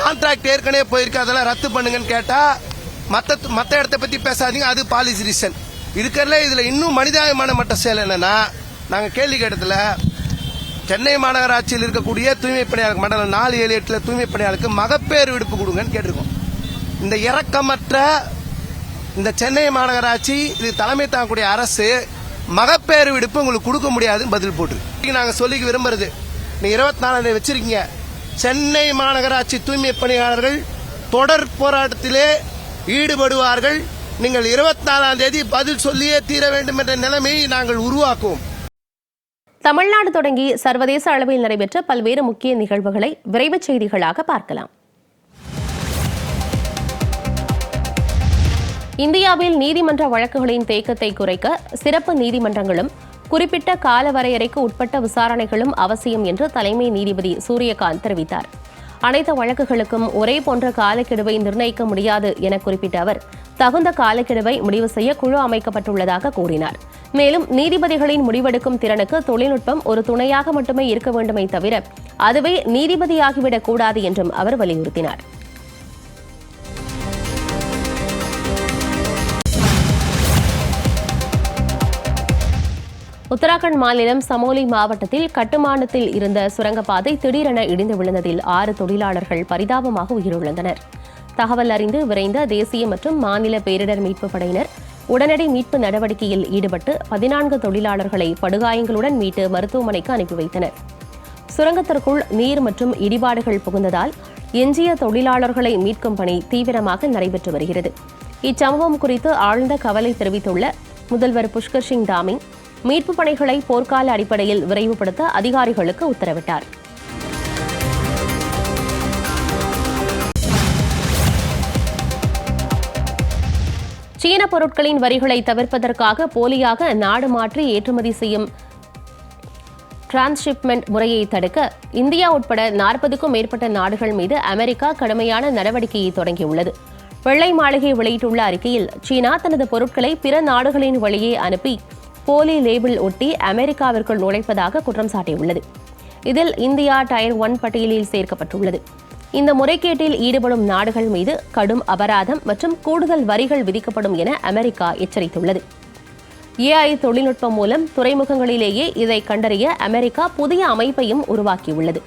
S4: கான்ட்ராக்ட் ஏற்கனவே போயிருக்கு, அதெல்லாம் ரத்து பண்ணுங்கன்னு கேட்டா மற்ற இடத்த பத்தி பேசாதீங்க, அது பாலிசி டிசிஷன். இருக்கிறதுல இதுல இன்னும் மனிதாபிமான மட்ட செயல் என்னன்னா, நாங்க கேள்வி கேட்டதுல சென்னை மாநகராட்சியில் இருக்கக்கூடிய தூய்மை பணியாளர் மண்டலம் 4, 7, 8 தூய்மை பணியாளருக்கு மகப்பேறு விடுப்பு கொடுங்கன்னு கேட்டிருக்கோம். இந்த இரக்கமற்ற இந்த சென்னை மாநகராட்சி இது தலைமை தாங்கக்கூடிய அரசு மகப்பேறு விடுப்பு உங்களுக்கு கொடுக்க முடியாதுன்னு பதில் போட்டு நாங்க சொல்லிக்க விரும்புறது, நீங்க 24 வச்சிருக்கீங்க. சென்னை மாநகராட்சி தூய்மை பணியாளர்கள் தொடர் போராட்டத்திலே ஈடுபடுவார்கள். நீங்கள் 24ஆம் தேதி பதில் சொல்லியே தீர வேண்டும் என்ற நிலைமையை நாங்கள் உருவாக்குவோம்.
S1: தமிழ்நாடு தொடங்கி சர்வதேச அளவில் நடைபெற்ற பல்வேறு முக்கிய நிகழ்வுகளை விரைவுச் செய்திகளாக பார்க்கலாம். இந்தியாவில் நீதிமன்ற வழக்குகளின் தேக்கத்தை குறைக்க சிறப்பு நீதிமன்றங்களும் குறிப்பிட்ட கால வரையறைக்கு உட்பட்ட விசாரணைகளும் அவசியம் என்று தலைமை நீதிபதி சூரியகாந்த் தெரிவித்தார். அனைத்து வழக்குகளுக்கும் ஒரே போன்ற காலக்கெடுவை நிர்ணயிக்க முடியாது என குறிப்பிட்ட அவர் தகுந்த காலக்கெடுவை முடிவு செய்ய குழு அமைக்கப்பட்டுள்ளதாக கூறினார். மேலும் நீதிபதிகளின் முடிவெடுக்கும் திறனுக்கு தொழில்நுட்பம் ஒரு துணையாக மட்டுமே இருக்க வேண்டுமே தவிர அதுவே நீதிபதியாகிவிடக் கூடாது என்றும் அவர் வலியுறுத்தினார். உத்தராகண்ட் மாநிலம் சமோலி மாவட்டத்தில் கட்டுமானத்தில் இருந்த சுரங்கப்பாதை திடீரென இடிந்து விழுந்ததில் 6 தொழிலாளர்கள் பரிதாபமாக உயிரிழந்தனர். தகவல் அறிந்து விரைந்த தேசிய மற்றும் மாநில பேரிடர் மீட்புப் படையினர் உடனடி மீட்பு நடவடிக்கையில் ஈடுபட்டு 14 தொழிலாளர்களை படுகாயங்களுடன் மீட்டு மருத்துவமனைக்கு அனுப்பி வைத்தனர். சுரங்கத்திற்குள் நீர் மற்றும் இடிபாடுகள் புகுந்ததால் எஞ்சிய தொழிலாளர்களை மீட்கும் பணி தீவிரமாக நடைபெற்று வருகிறது. இச்சம்பவம் குறித்து ஆழ்ந்த கவலை தெரிவித்துள்ள முதல்வர் புஷ்கர் சிங் தாமி மீட்புப் பணிகளை போர்க்கால அடிப்படையில் விரைவுபடுத்த அதிகாரிகளுக்கு உத்தரவிட்டார். சீன பொருட்களின் வரிகளை தவிர்ப்பதற்காக போலியாக நாடு மாற்றி ஏற்றுமதி செய்யும் டிரான்ஸ்ஷிப்மெண்ட் முறையை தடுக்க இந்தியா உட்பட 40க்கும் மேற்பட்ட நாடுகள் மீது அமெரிக்கா கடுமையான நடவடிக்கையை தொடங்கியுள்ளது. வெள்ளை மாளிகை வெளியிட்டுள்ள அறிக்கையில் சீனா தனது பொருட்களை பிற நாடுகளின் வழியே அனுப்பி போலி லேபிள் ஒட்டி அமெரிக்காவிற்குள் நுழைப்பதாக குற்றம் சாட்டியுள்ளது. இதில் இந்தியா டயர் 1 பட்டியலில் சேர்க்கப்பட்டுள்ளது. இந்த முறைகேட்டில் ஈடுபடும் நாடுகள் மீது கடும் அபராதம் மற்றும் கூடுதல் வரிகள் விதிக்கப்படும் என அமெரிக்கா எச்சரித்துள்ளது. AI தொழில்நுட்பம் மூலம் துறைமுகங்களிலேயே இதை கண்டறிய அமெரிக்கா புதிய அமைப்பையும் உருவாக்கியுள்ளது.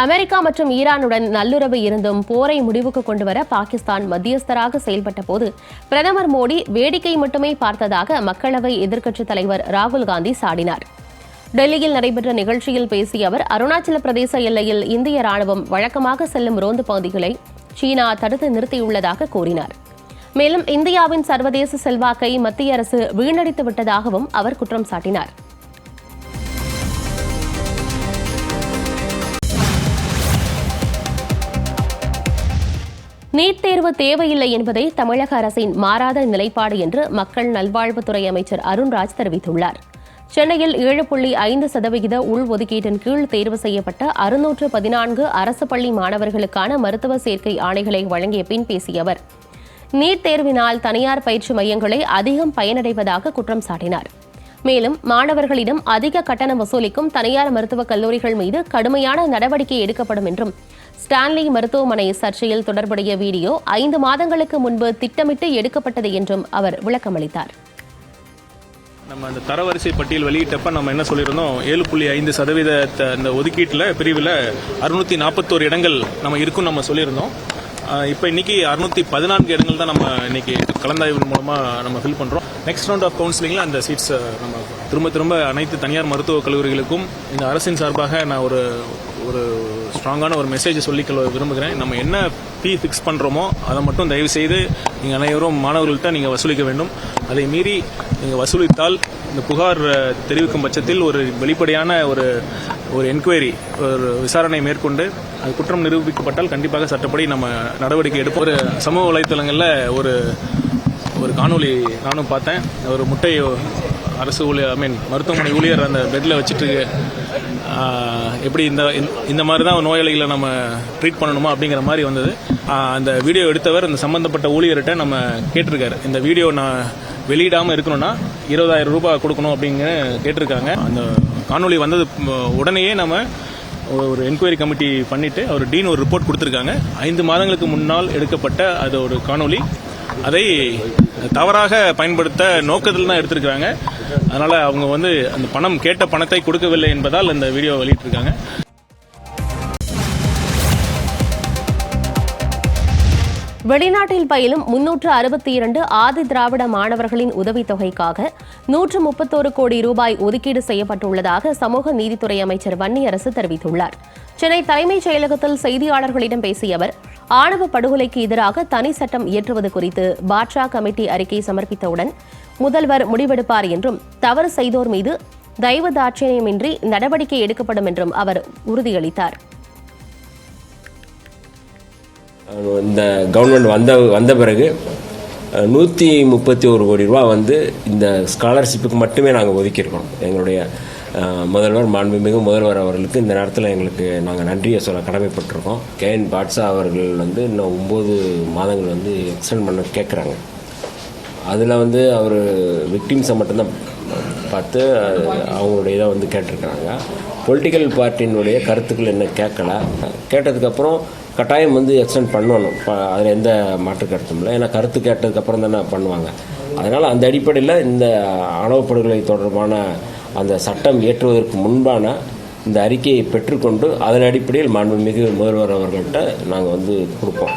S1: அமெரிக்கா மற்றும் ஈரானுடன் நல்லுறவு இருந்தும் போரை முடிவுக்கு கொண்டுவர பாகிஸ்தான் மத்தியஸ்தராக செயல்பட்ட போது பிரதமர் மோடி வேடிக்கை மட்டுமே பார்த்ததாக மக்களவை எதிர்க்கட்சித் தலைவர் ராகுல் காந்தி சாடினார். டெல்லியில் நடைபெற்ற நிகழ்ச்சியில் பேசிய அவர் அருணாச்சல பிரதேச எல்லையில் இந்திய ராணுவம் வழக்கமாக செல்லும் ரோந்து பகுதிகளை சீனா தடுத்து நிறுத்தியுள்ளதாக கூறினார். மேலும் இந்தியாவின் சர்வதேச செல்வாக்கை மத்திய அரசு வீணடித்து விட்டதாகவும் அவர் குற்றம் சாட்டினார். நீட் தேர்வு தேவையில்லை என்பதை தமிழக அரசின் மாறாத நிலைப்பாடு என்று மக்கள் நல்வாழ்வுத்துறை அமைச்சர் அருண்ராஜ் தெரிவித்துள்ளார். சென்னையில் 7.5% உள்ஒதுக்கீட்டின் கீழ் தேர்வு செய்யப்பட்ட 614 அரசு பள்ளி மாணவர்களுக்கான மருத்துவ சேர்க்கை ஆணைகளை வழங்கிய பின் பேசிய அவர் நீட் தேர்வினால் தனியார் பயிற்சி மையங்களே அதிகம் பயனடைவதாக குற்றம் சாட்டினார். மேலும் மாணவர்களிடம் அதிக கட்டணம் வசூலிக்கும் தனியார் மருத்துவக் கல்லூரிகள் மீது கடுமையான நடவடிக்கை எடுக்கப்படும் என்றும் ஸ்டான்லி மருத்துவமனை சர்ச்சையில் தொடர்புடைய வீடியோ 5 மாதங்களுக்கு முன்பு திட்டமிட்டு எடுக்கப்பட்டது என்றும் அவர் விளக்கமளித்தார்.
S5: நம்ம அந்த தரவரிசை பட்டியல் வெளியிட்டப்ப நம்ம என்ன சொல்லியிருந்தோம், 7.5% அந்த ஒதுக்கீட்டில் பிரிவில் 641 இடங்கள் நம்ம இருக்குன்னு நம்ம சொல்லியிருந்தோம். இப்போ இன்னைக்கு 614 இடங்கள் தான் நம்ம இன்னைக்கு கலந்தாய்வு மூலமாக நம்ம ஃபில் பண்ணுறோம். நெக்ஸ்ட் ரவுண்ட் ஆஃப் கவுன்சிலிங்கில் அந்த சீட்ஸ் நம்ம திரும்ப அனைத்து தனியார் மருத்துவக் கல்லூரிகளுக்கும் இந்த அரசின் சார்பாக நான் ஒரு ஸ்ட்ராங்கான ஒரு மெசேஜ் சொல்லிக்க விரும்புகிறேன். நம்ம என்ன ஃபீ ஃபிக்ஸ் பண்ணுறோமோ அதை மட்டும் தயவு செய்து நீங்கள் அனைவரும் மாணவர்கள்ட்ட நீங்கள் வசூலிக்க வேண்டும். அதை மீறி நீங்கள் வசூலித்தால் இந்த புகார் தெரிவிக்கும் பட்சத்தில் ஒரு வெளிப்படையான ஒரு என்கொயரி ஒரு விசாரணை மேற்கொண்டு அது குற்றம் நிரூபிக்கப்பட்டால் கண்டிப்பாக சட்டப்படி நம்ம நடவடிக்கை எடுப்போம். ஒரு சமூக வலைத்தளங்களில் ஒரு காணொலி நானும் பார்த்தேன். ஒரு முட்டை அரசு ஊழியர் மருத்துவமனை ஊழியர் அந்த பெட்டில் வச்சுட்டு எப்படி இந்த மாதிரி தான் நோயாளிகளை நம்ம ட்ரீட் பண்ணணுமா அப்படிங்கிற மாதிரி வந்தது. அந்த வீடியோ எடுத்தவர் அந்த சம்பந்தப்பட்ட ஊழியர்கிட்ட நம்ம கேட்டிருக்காரு, இந்த வீடியோ நான் வெளியிடாமல் இருக்கணும்னா 20,000 ரூபாய் கொடுக்கணும் அப்படிங்கிற கேட்டிருக்காங்க. அந்த காணொலி வந்தது உடனேயே நம்ம ஒரு என்கொயரி கமிட்டி பண்ணிட்டு அவர் டீன் ஒரு ரிப்போர்ட் கொடுத்துருக்காங்க. 5 மாதங்களுக்கு முன்னால் எடுக்கப்பட்ட அது ஒரு காணொலி. அதை தவறாக பயன்படுத்த நோக்கத்தில் தான் எடுத்திருக்கிறாங்க. அதனால அவங்க அந்த பணம் கேட்ட பணத்தை கொடுக்கவில்லை என்பதால் இந்த வீடியோ வெளியிட்டிருக்காங்க.
S1: வெளிநாட்டில் பயிலும் 362 ஆதி திராவிட மாணவர்களின் உதவித்தொகைக்காக 131 கோடி ரூபாய் ஒதுக்கீடு செய்யப்பட்டுள்ளதாக சமூக நீதித்துறை அமைச்சர் வன்னியரசு தெரிவித்துள்ளார். சென்னை தலைமைச் செயலகத்தில் செய்தியாளர்களிடம் பேசிய அவர், ஆணவ படுகொலைக்கு எதிராக தனி சட்டம் இயற்றுவது குறித்து பாட்ஷா கமிட்டி அறிக்கை சமர்ப்பித்தவுடன் முதல்வர் முடிவெடுப்பார் என்றும், தவறு செய்தோர் மீது தயவு தாட்சியமின்றி நடவடிக்கை எடுக்கப்படும் என்றும் அவர் உறுதியளித்தார்.
S6: இந்த கவர்மெண்ட் வந்த பிறகு 131 கோடி ரூபா இந்த ஸ்காலர்ஷிப்புக்கு மட்டுமே நாங்கள் ஒதுக்கியிருக்கோம். எங்களுடைய முதல்வர், மாண்புமிகு முதல்வர் அவர்களுக்கு இந்த நேரத்தில் நாங்கள் நன்றியை சொல்ல கடமைப்பட்டிருக்கோம். கேஎன் பாட்ஷா அவர்கள் இன்னும் 9 மாதங்கள் எக்ஸ்டெண்ட் பண்ண கேட்குறாங்க. அதில் அவர் விக்டிம்ஸை மட்டும்தான் பார்த்து அவங்களுடைய இதை கேட்டிருக்கிறாங்க. பொலிட்டிக்கல் பார்ட்டியினுடைய கருத்துக்கள் என்ன கேட்டதுக்கப்புறம் கட்டாயம் எக்ஸ்டெண்ட் பண்ணணும். அதில் எந்த மாற்று கருத்தும் இல்லை. ஏன்னா கருத்து கேட்டதுக்கப்புறம் தானே பண்ணுவாங்க. அதனால் அந்த அடிப்படையில் இந்த ஆணவ படுகொலை தொடர்பான அந்த சட்டம் இயற்றுவதற்கு முன்பான இந்த அறிக்கையை பெற்றுக்கொண்டு அதன் அடிப்படையில் மாண்புமிகு முதல்வர் அவர்கள்ட்ட நாங்கள் கொடுப்போம்.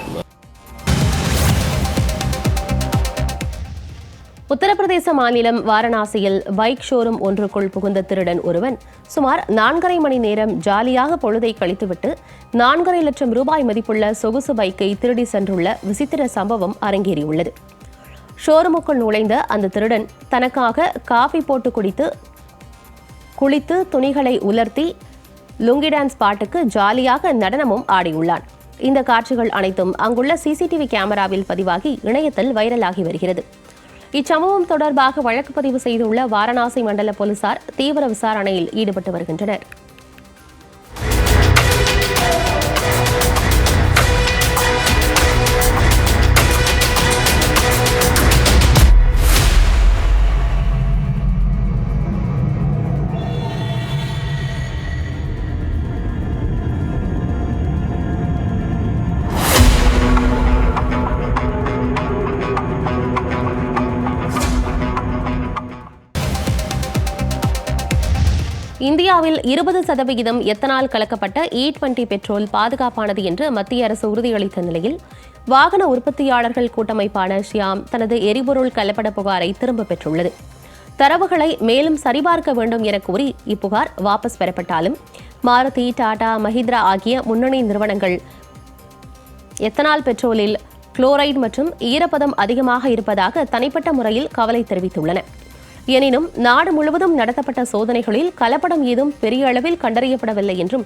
S1: உத்தரப்பிரதேச மாநிலம் வாரணாசியில் பைக் ஷோரூம் ஒன்றுக்குள் புகுந்த திருடன் ஒருவன் சுமார் 4.5 மணி நேரம் ஜாலியாக பொழுதை கழித்துவிட்டு 4.5 லட்சம் ரூபாய் மதிப்புள்ள சொகுசு பைக்கை திருடி சென்றுள்ள விசித்திர சம்பவம் அரங்கேறியுள்ளது. ஷோரூமுக்குள் நுழைந்த அந்த திருடன் தனக்காக காஃபி போட்டு குளித்து துணிகளை உலர்த்தி லுங்கி டான்ஸ் பாட்டுக்கு ஜாலியாக நடனமும் ஆடியுள்ளான். இந்த காட்சிகள் அனைத்தும் அங்குள்ள சிசிடிவி கேமராவில் பதிவாகி இணையத்தில் வைரலாகி வருகிறது. இச்சம்பவம் தொடர்பாக வழக்கு பதிவு செய்துள்ள வாரணாசி மண்டல போலீசார் தீவிர விசாரணையில் ஈடுபட்டு வருகின்றனர். இந்தியாவில் 20% எத்தனால் கலக்கப்பட்ட E20 பெட்ரோல் பாதுகாப்பானது என்று மத்திய அரசு உறுதியளித்த நிலையில் வாகன உற்பத்தியாளர்கள் கூட்டமைப்பான ஷியாம் தனது எரிபொருள் கலப்பட புகாரை திரும்பப் பெற்றுள்ளது. தரவுகளை மேலும் சரிபார்க்க வேண்டும் என கூறி இப்புகார் வாபஸ் பெறப்பட்டாலும் மாருதி, டாடா, மஹிந்திரா ஆகிய முன்னணி நிறுவனங்கள் எத்தனால் பெட்ரோலில் குளோரைடு மற்றும் ஈரப்பதம் அதிகமாக இருப்பதாக தனிப்பட்ட முறையில் கவலை தெரிவித்துள்ளன. எனினும் நாடு முழுவதும் நடத்தப்பட்ட சோதனைகளில் கலப்படம் ஏதும் பெரிய அளவில் கண்டறியப்படவில்லை என்றும்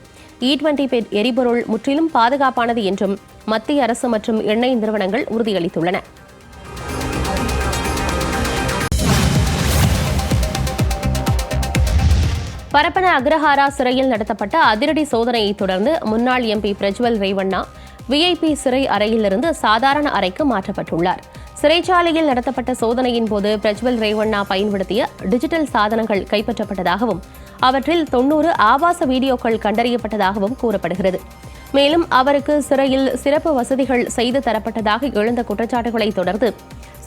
S1: E20 எரிபொருள் முற்றிலும் பாதுகாப்பானது என்றும் மத்திய அரசு மற்றும் எண்ணெய் நிறுவனங்கள் உறுதியளித்துள்ளன. பரப்பன அக்ரஹாரா சிறையில் நடத்தப்பட்ட அதிரடி சோதனையை தொடர்ந்து முன்னாள் MP பிரஜ்வல் ரேவண்ணா VIP சிறை அறையிலிருந்து சாதாரண அறைக்கு மாற்றப்பட்டுள்ளார். சிறைச்சாலையில் நடத்தப்பட்ட சோதனையின் போது பிரஜ்வல் ரேவண்ணா பயன்படுத்திய டிஜிட்டல் சாதனங்கள் கைப்பற்றப்பட்டதாகவும் அவற்றில் 90 ஆபாச வீடியோக்கள் கண்டறியப்பட்டதாகவும் கூறப்படுகிறது. மேலும் அவருக்கு சிறையில் சிறப்பு வசதிகள் செய்து தரப்பட்டதாக எழுந்த குற்றச்சாட்டுகளை தொடர்ந்து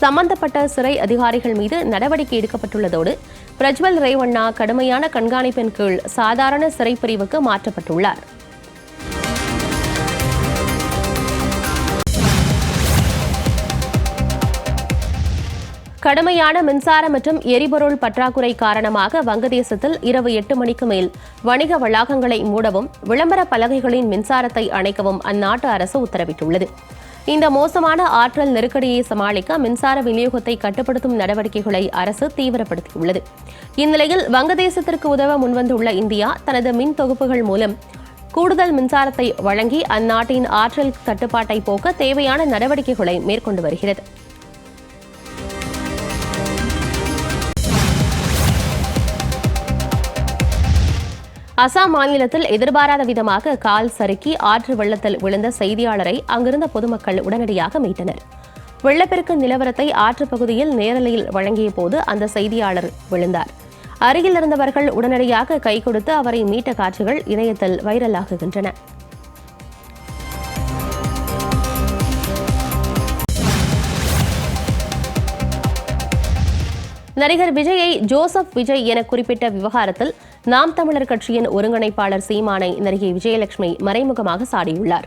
S1: சம்பந்தப்பட்ட சிறை அதிகாரிகள் மீது நடவடிக்கை எடுக்கப்பட்டுள்ளதோடு பிரஜ்வல் ரேவண்ணா கடுமையான கண்காணிப்பின் கீழ் சாதாரண சிறைப்பிரிவுக்கு மாற்றப்பட்டுள்ளார். கடுமையான மின்சார மற்றும் எரிபொருள் பற்றாக்குறை காரணமாக வங்கதேசத்தில் இரவு 8 மணிக்கு மேல் வணிக வளாகங்களை மூடவும் விளம்பர பலகைகளின் மின்சாரத்தை அணைக்கவும் அந்நாட்டு அரசு உத்தரவிட்டுள்ளது. இந்த மோசமான ஆற்றல் நெருக்கடியை சமாளிக்க மின்சார விநியோகத்தை கட்டுப்படுத்தும் நடவடிக்கைகளை அரசு தீவிரப்படுத்தியுள்ளது. இந்நிலையில் வங்கதேசத்திற்கு உதவ முன்வந்துள்ள இந்தியா தனது மின் தொகுப்புகள் மூலம் கூடுதல் மின்சாரத்தை வழங்கி அந்நாட்டின் ஆற்றல் தட்டுப்பாட்டை போக்க தேவையான நடவடிக்கைகளை மேற்கொண்டு வருகிறது. அசாம் மாநிலத்தில் எதிர்பாராத விதமாக கால் சறுக்கி ஆற்று வெள்ளத்தில் விழுந்த செய்தியாளரை அங்கிருந்த பொதுமக்கள் உடனடியாக மீட்டனர். வெள்ளப்பெருக்கு நிலவரத்தை ஆற்றுப் பகுதியில் நேரலையில் வழங்கிய போது அந்த செய்தியாளர் விழுந்தார். அருகில் இருந்தவர்கள் உடனடியாக கை கொடுத்து அவரை மீட்ட காட்சிகள் இணையத்தில் வைரலாகுகின்றன. நடிகர் விஜயை ஜோசப் விஜய் என குறிப்பிட்ட விவகாரத்தில் நாம் தமிழர் கட்சியின் ஒருங்கிணைப்பாளர் சீமானை நடிகை விஜயலட்சுமி மறைமுகமாக சாடியுள்ளார்.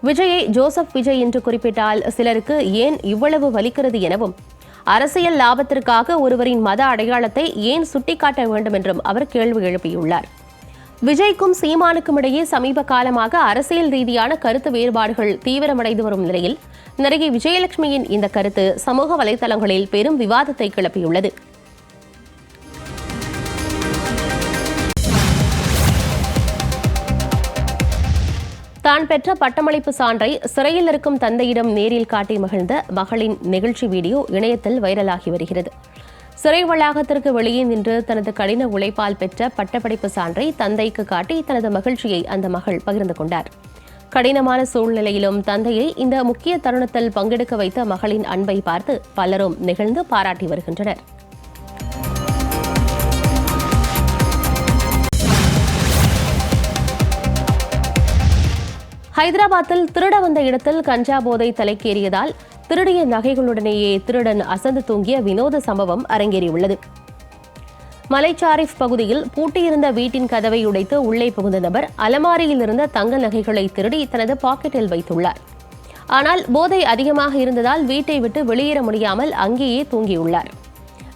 S1: விஜயை ஜோசப் விஜய் என்று குறிப்பிட்டால் சிலருக்கு ஏன் இவ்வளவு வலிக்கிறது எனவும், அரசியல் லாபத்திற்காக ஒருவரின் மத அடையாளத்தை ஏன் சுட்டிக்காட்ட வேண்டும் என்றும் அவர் கேள்வி எழுப்பியுள்ளார். விஜய்க்கும் சீமானுக்கும் இடையே சமீப காலமாக அரசியல் ரீதியான கருத்து வேறுபாடுகள் தீவிரமடைந்து வரும் நிலையில் நடிகை விஜயலட்சுமியின் இந்த கருத்து சமூக வலைதளங்களில் பெரும் விவாதத்தை கிளப்பியுள்ளது. தான் பெற்ற பட்டமளிப்பு சான்றை சிறையில் இருக்கும் தந்தையிடம் நேரில் காட்டி மகிழ்ந்த மகளின் நிகழ்ச்சி வீடியோ இணையத்தில் வைரலாகி வருகிறது. சிறை வளாகத்திற்கு வெளியே நின்று தனது கடின உழைப்பால் பெற்ற பட்டப்படிப்பு சான்றை தந்தைக்கு காட்டி தனது மகிழ்ச்சியை அந்த மகள் பகிர்ந்து கொண்டார். கடினமான சூழ்நிலையிலும் தந்தையை இந்த முக்கிய தருணத்தில் பங்கெடுக்க வைத்த மகளின் அன்பை பார்த்து பலரும் நெகிழ்ந்து பாராட்டி வருகின்றனர். ஹைதராபாத்தில் திருட வந்த இடத்தில் கஞ்சா போதை தலைக்கேறியதால் திருடிய நகைகளுடனேயே திருடன் அசந்து தூங்கிய வினோத சம்பவம் அரங்கேறியுள்ளது. மலைச்சாரிஃப் பகுதியில் பூட்டியிருந்த வீட்டின் கதவை உடைத்து உள்ளே புகுந்த நபர் அலமாரியில் இருந்த தங்க நகைகளை திருடி தனது பாக்கெட்டில் வைத்துள்ளார். ஆனால் போதை அதிகமாக இருந்ததால் வீட்டை விட்டு வெளியேற முடியாமல் அங்கேயே தூங்கியுள்ளார்.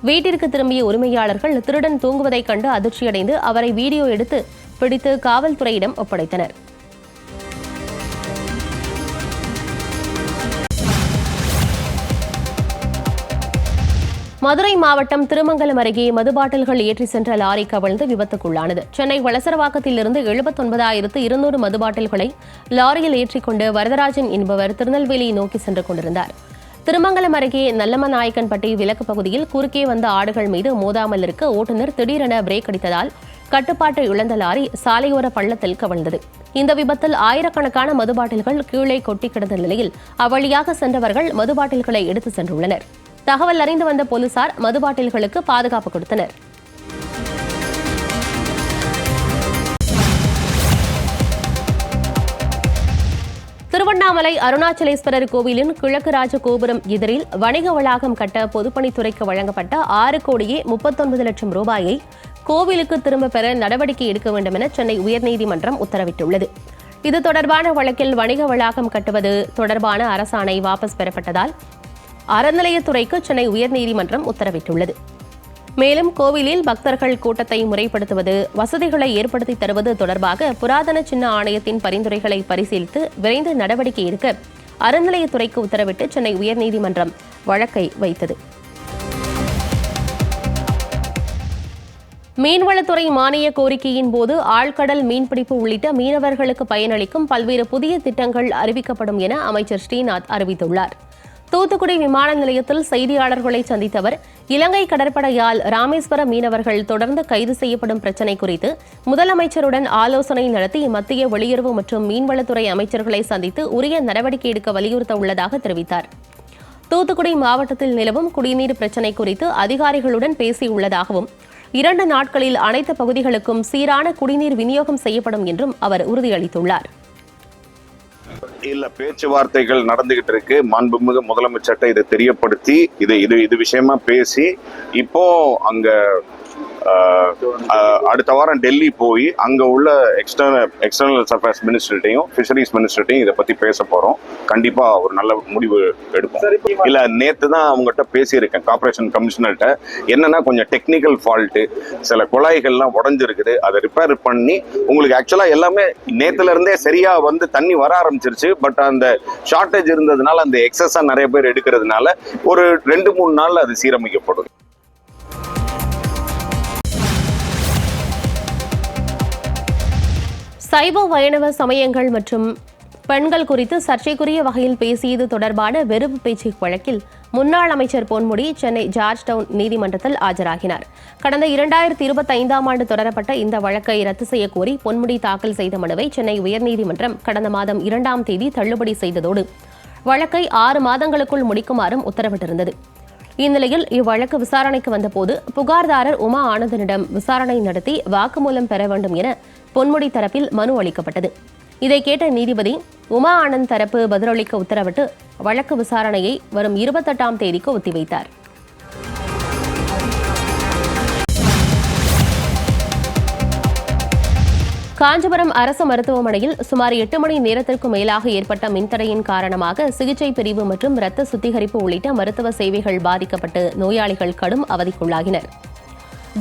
S1: வீட்டிற்கு திரும்பிய உரிமையாளர்கள் திருடன் தூங்குவதைக் கண்டு அதிர்ச்சியடைந்து அவரை வீடியோ எடுத்து பிடித்து காவல்துறையிடம் ஒப்படைத்தனர். மதுரை மாவட்டம் திருமங்கலம் அருகே மது பாட்டில்கள் ஏற்றி சென்ற லாரி கவிழ்ந்து விபத்துக்குள்ளானது. சென்னை வளசரவாக்கத்திலிருந்து 79,200 மது பாட்டில்களை லாரியில் ஏற்றிக்கொண்டு வரதராஜன் என்பவர் திருநெல்வேலி நோக்கி சென்று கொண்டிருந்தார். திருமங்கலம் அருகே நல்லமநாயக்கன்பட்டி விலக்கு பகுதியில் குறுக்கே வந்த ஆடுகள் மீது மோதாமல் இருக்க ஓட்டுநர் திடீரென பிரேக் அடித்ததால் கட்டுப்பாட்டை இழந்த லாரி சாலையோர பள்ளத்தில் கவிழ்ந்தது. இந்த விபத்தில் ஆயிரக்கணக்கான மது பாட்டில்கள் கீழே கொட்டி கிடந்த நிலையில் அவ்வழியாக சென்றவர்கள் மது பாட்டில்களை எடுத்து சென்றுள்ளனர். தகவல் அறிந்து வந்த போலீசார் மது பாட்டில்களுக்கு பாதுகாப்பு கொடுத்தனர். திருவண்ணாமலை அருணாச்சலேஸ்வரர் கோவிலின் கிழக்கு ராஜ கோபுரம் எதிரில் வணிக வளாகம் கட்ட பொதுப்பணித்துறைக்கு வழங்கப்பட்ட 6,39,00,000 ரூபாயை கோவிலுக்கு திரும்பப் பெற நடவடிக்கை எடுக்க வேண்டும் என சென்னை உயர்நீதிமன்றம் உத்தரவிட்டுள்ளது. இது தொடர்பான வழக்கில் வணிக வளாகம் கட்டுவது தொடர்பான அரசாணை வாபஸ் பெறப்பட்டதால் அறநிலையத்துறைக்கு சென்னை உயர்நீதிமன்றம் உத்தரவிட்டுள்ளது. மேலும் கோவிலில் பக்தர்கள் கூட்டத்தை முறைப்படுத்துவது, வசதிகளை ஏற்படுத்தி தருவது தொடர்பாக புராதன சின்ன ஆணையத்தின் பரிந்துரைகளை பரிசீலித்து விரைந்து நடவடிக்கை எடுக்க அறநிலையத்துறைக்கு உத்தரவிட்டு சென்னை உயர்நீதிமன்றம் வழக்கை வைத்தது. மீன்வளத்துறை மானிய கோரிக்கையின் போது ஆழ்கடல் மீன்பிடிப்பு உள்ளிட்ட மீனவர்களுக்கு பயனளிக்கும் பல்வேறு புதிய திட்டங்கள் அறிவிக்கப்படும் என அமைச்சர் ஸ்ரீநாத் அறிவித்துள்ளார். தூத்துக்குடி விமான நிலையத்தில் செய்தியாளர்களை சந்தித்த அவர், இலங்கை கடற்படையால் ராமேஸ்வரம் மீனவர்கள் தொடர்ந்து கைது செய்யப்படும் பிரச்சினை குறித்து முதலமைச்சருடன் ஆலோசனை நடத்தி மத்திய வெளியுறவு மற்றும் மீன்வளத்துறை அமைச்சர்களை சந்தித்து உரிய நடவடிக்கை எடுக்க வலியுறுத்த உள்ளதாக தெரிவித்தார். தூத்துக்குடி மாவட்டத்தில் நிலவும் குடிநீர் பிரச்சினை குறித்து அதிகாரிகளுடன் பேசியுள்ளதாகவும் 2 நாட்களில் அனைத்து பகுதிகளுக்கும் சீரான குடிநீர் விநியோகம் செய்யப்படும் என்றும் அவர் உறுதியளித்துள்ளார்.
S7: இல்ல, பேச்சுவார்த்தைகள் நடந்துகிட்டு இருக்கு. மாண்புமிகு முதலமைச்சர்கிட்ட இதை தெரியப்படுத்தி இது விஷயமா பேசி இப்போ அங்க அடுத்த வாரம் டெல்லி போய் அங்க உள்ள எக்ஸ்டர்னல் அஃபேர்ஸ் மினிஸ்டர்ட்டையும் ஃபிஷரிஸ் மினிஸ்டர்ட்டையும் இதை பத்தி பேச போறோம். கண்டிப்பா ஒரு நல்ல முடிவு எடுப்போம். இல்ல, நேத்து தான் அவங்ககிட்ட பேசியிருக்கேன் கார்பரேஷன் கமிஷனர்கிட்ட. என்னன்னா கொஞ்சம் டெக்னிக்கல் ஃபால்ட்டு, சில குழாய்கள்லாம் உடஞ்சிருக்குது, அதை ரிப்பேர் பண்ணி உங்களுக்கு ஆக்சுவலா எல்லாமே நேத்துல இருந்தே சரியா வந்து தண்ணி வர ஆரம்பிச்சிருச்சு. பட் அந்த ஷார்டேஜ் இருந்ததுனால அந்த எக்ஸஸா நிறைய பேர் எடுக்கிறதுனால ஒரு 2-3 நாள்ல அது சீரமைக்கப்படும்.
S1: சைவ வைணவ சமயங்கள் மற்றும் பெண்கள் குறித்து சர்ச்சைக்குரிய வகையில் பேசியது தொடர்பான வெறுப்பு பேச்சு வழக்கில் முன்னாள் அமைச்சர் பொன்முடி சென்னை ஜார்ஜ் டவுன் நீதிமன்றத்தில் ஆஜராகினார். கடந்த 2025ஆம் ஆண்டு தொடரப்பட்ட இந்த வழக்கை ரத்து செய்யக்கோரி பொன்முடி தாக்கல் செய்த மனுவை சென்னை உயர்நீதிமன்றம் கடந்த மாதம் 2ஆம் தேதி தள்ளுபடி செய்ததோடு வழக்கை 6 மாதங்களுக்குள் முடிக்குமாறும் உத்தரவிட்டிருந்தது. இந்நிலையில் இவ்வழக்கு விசாரணைக்கு வந்தபோது புகார்தாரர் உமா ஆனந்தனிடம் விசாரணை நடத்தி வாக்குமூலம் பெற வேண்டும் என பொன்முடி தரப்பில் மனு அளிக்கப்பட்டது. இதை கேட்ட நீதிபதி உமா ஆனந்த் தரப்பு பதிலளிக்க உத்தரவிட்டு வழக்கு விசாரணையை வரும் 28ஆம் தேதிக்கு ஒத்திவைத்தார். காஞ்சிபுரம் அரசு மருத்துவமனையில் சுமார் 8 மணி நேரத்திற்கும் மேலாக ஏற்பட்ட மின்தடையின் காரணமாக சிகிச்சை பிரிவு மற்றும் இரத்த சுத்திகரிப்பு உள்ளிட்ட மருத்துவ சேவைகள் பாதிக்கப்பட்டு நோயாளிகள் கடும் அவதிக்குள்ளாகினர்.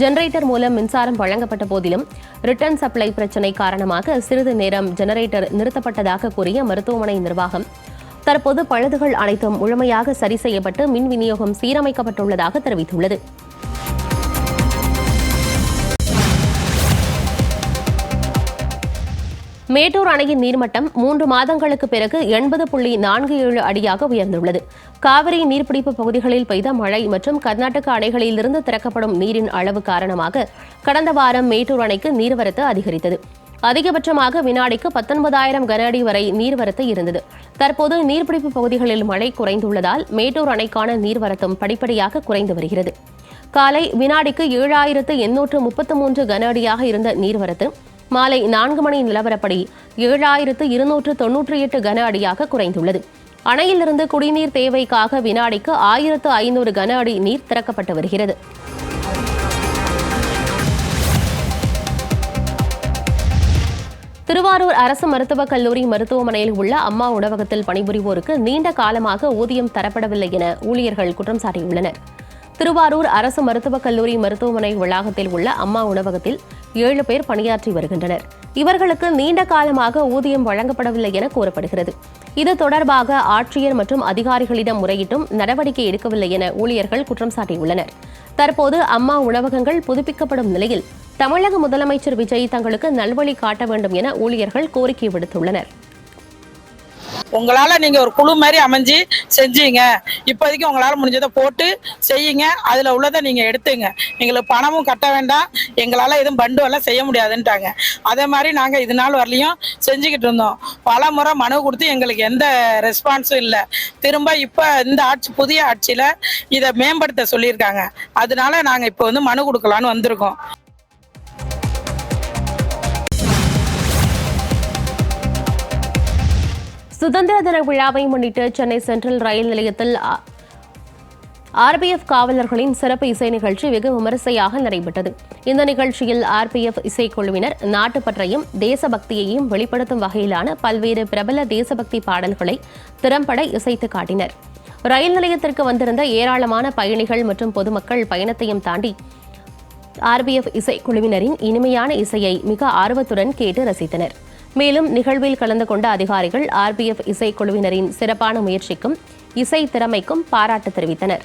S1: ஜெனரேட்டர் மூலம் மின்சாரம் வழங்கப்பட்ட போதிலும் ரிட்டர்ன் சப்ளை பிரச்சினை காரணமாக சிறிது நேரம் ஜெனரேட்டர் நிறுத்தப்பட்டதாக கூறிய மருத்துவமனை நிர்வாகம் தற்போது பழுதுகள் அனைத்தும் முழுமையாக சரி செய்யப்பட்டு மின் விநியோகம் சீரமைக்கப்பட்டுள்ளதாக தெரிவித்துள்ளது. மேட்டூர் அணையின் நீர்மட்டம் 3 மாதங்களுக்கு பிறகு 80.47 அடியாக உயர்ந்துள்ளது. காவிரி நீர்பிடிப்பு பகுதிகளில் பெய்த மழை மற்றும் கர்நாடக அணைகளிலிருந்து திறக்கப்படும் நீரின் அளவு காரணமாக கடந்த வாரம் மேட்டூர் அணைக்கு நீர்வரத்து அதிகரித்தது. அதிகபட்சமாக வினாடிக்கு 19,000 கன அடி வரை நீர்வரத்து இருந்தது. தற்போது நீர்பிடிப்பு பகுதிகளில் மழை குறைந்துள்ளதால் மேட்டூர் அணைக்கான நீர்வரத்தும் படிப்படியாக குறைந்து வருகிறது. காலை வினாடிக்கு 7,833 கன அடியாக இருந்த நீர்வரத்து மாலை 4 மணி நிலவரப்படி 7,298 கன அடியாக குறைந்துள்ளது. அணையிலிருந்து குடிநீர் தேவைக்காக வினாடிக்கு 1,500 கன அடி நீர் திறக்கப்பட்டு வருகிறது. திருவாரூர் அரசு மருத்துவக் கல்லூரி மருத்துவமனையில் உள்ள அம்மா உணவகத்தில் பணிபுரிவோருக்கு நீண்ட காலமாக ஊதியம் தரப்படவில்லை என ஊழியர்கள் குற்றம் சாட்டியுள்ளனர். திருவாரூர் அரசு மருத்துவக் கல்லூரி மருத்துவமனை வளாகத்தில் உள்ள அம்மா உணவகத்தில் 7 பேர் பணியாற்றி வருகின்றனர். இவர்களுக்கு நீண்ட காலமாக ஊதியம் வழங்கப்படவில்லை என கூறப்படுகிறது. இது தொடர்பாக ஆட்சியர் மற்றும் அதிகாரிகளிடம் முறையிட்டும் நடவடிக்கை எடுக்கவில்லை என ஊழியர்கள் குற்றம் சாட்டியுள்ளனர். தற்போது அம்மா உணவகங்கள் புதுப்பிக்கப்படும் நிலையில் தமிழக முதலமைச்சர் விஜய் தங்களுக்கு நல்வழி காட்ட வேண்டும் என ஊழியர்கள் கோரிக்கை விடுத்துள்ளனர்.
S8: உங்களால நீங்க ஒரு குழு மாதிரி அமைஞ்சு செஞ்சீங்க, இப்போதைக்கு உங்களால முடிஞ்சதை போட்டு செய்யுங்க, அதுல உள்ளதை நீங்க எடுத்துங்க, எங்களுக்கு பணமும் கட்ட வேண்டாம், எங்களால எதுவும் பண்டு எல்லாம் செய்ய முடியாதுன்ட்டாங்க. அதே மாதிரி நாங்க இது நாள் வரலையும் செஞ்சுக்கிட்டு இருந்தோம். பல முறை மனு கொடுத்து எங்களுக்கு எந்த ரெஸ்பான்ஸும் இல்லை. திரும்ப இப்ப இந்த ஆட்சி புதிய ஆட்சியில இதை மேம்படுத்த சொல்லியிருக்காங்க. அதனால நாங்க இப்போ மனு கொடுக்கலான்னு வந்திருக்கோம்.
S1: சுதந்திர தின விழாவை முன்னிட்டு சென்னை சென்ட்ரல் ரயில் நிலையத்தில் ஆர்பிஎஃப் காவலர்களின் சிறப்பு இசை நிகழ்ச்சி வெகு விமரிசையாக நடைபெற்றது. இந்த நிகழ்ச்சியில் ஆர்பிஎஃப் இசைக்குழுவினர் நாட்டுப்பற்றையும் தேசபக்தியையும் வெளிப்படுத்தும் வகையிலான பல்வேறு பிரபல தேசபக்தி பாடல்களை திறம்பட இசைத்து காட்டினர். ரயில் நிலையத்திற்கு வந்திருந்த ஏராளமான பயணிகள் மற்றும் பொதுமக்கள் பயணத்தையும் தாண்டி ஆர்பிஎஃப் இசைக்குழுவினரின் இனிமையான இசையை மிக ஆர்வத்துடன் கேட்டு ரசித்தனர். மேலும் நிகழ்வில் கலந்து கொண்ட அதிகாரிகள் ஆர்பிஎஃப் இசைக்குழுவினரின் சிறப்பான முயற்சிக்கும் இசை திறமைக்கும் பாராட்டு தெரிவித்தனர்.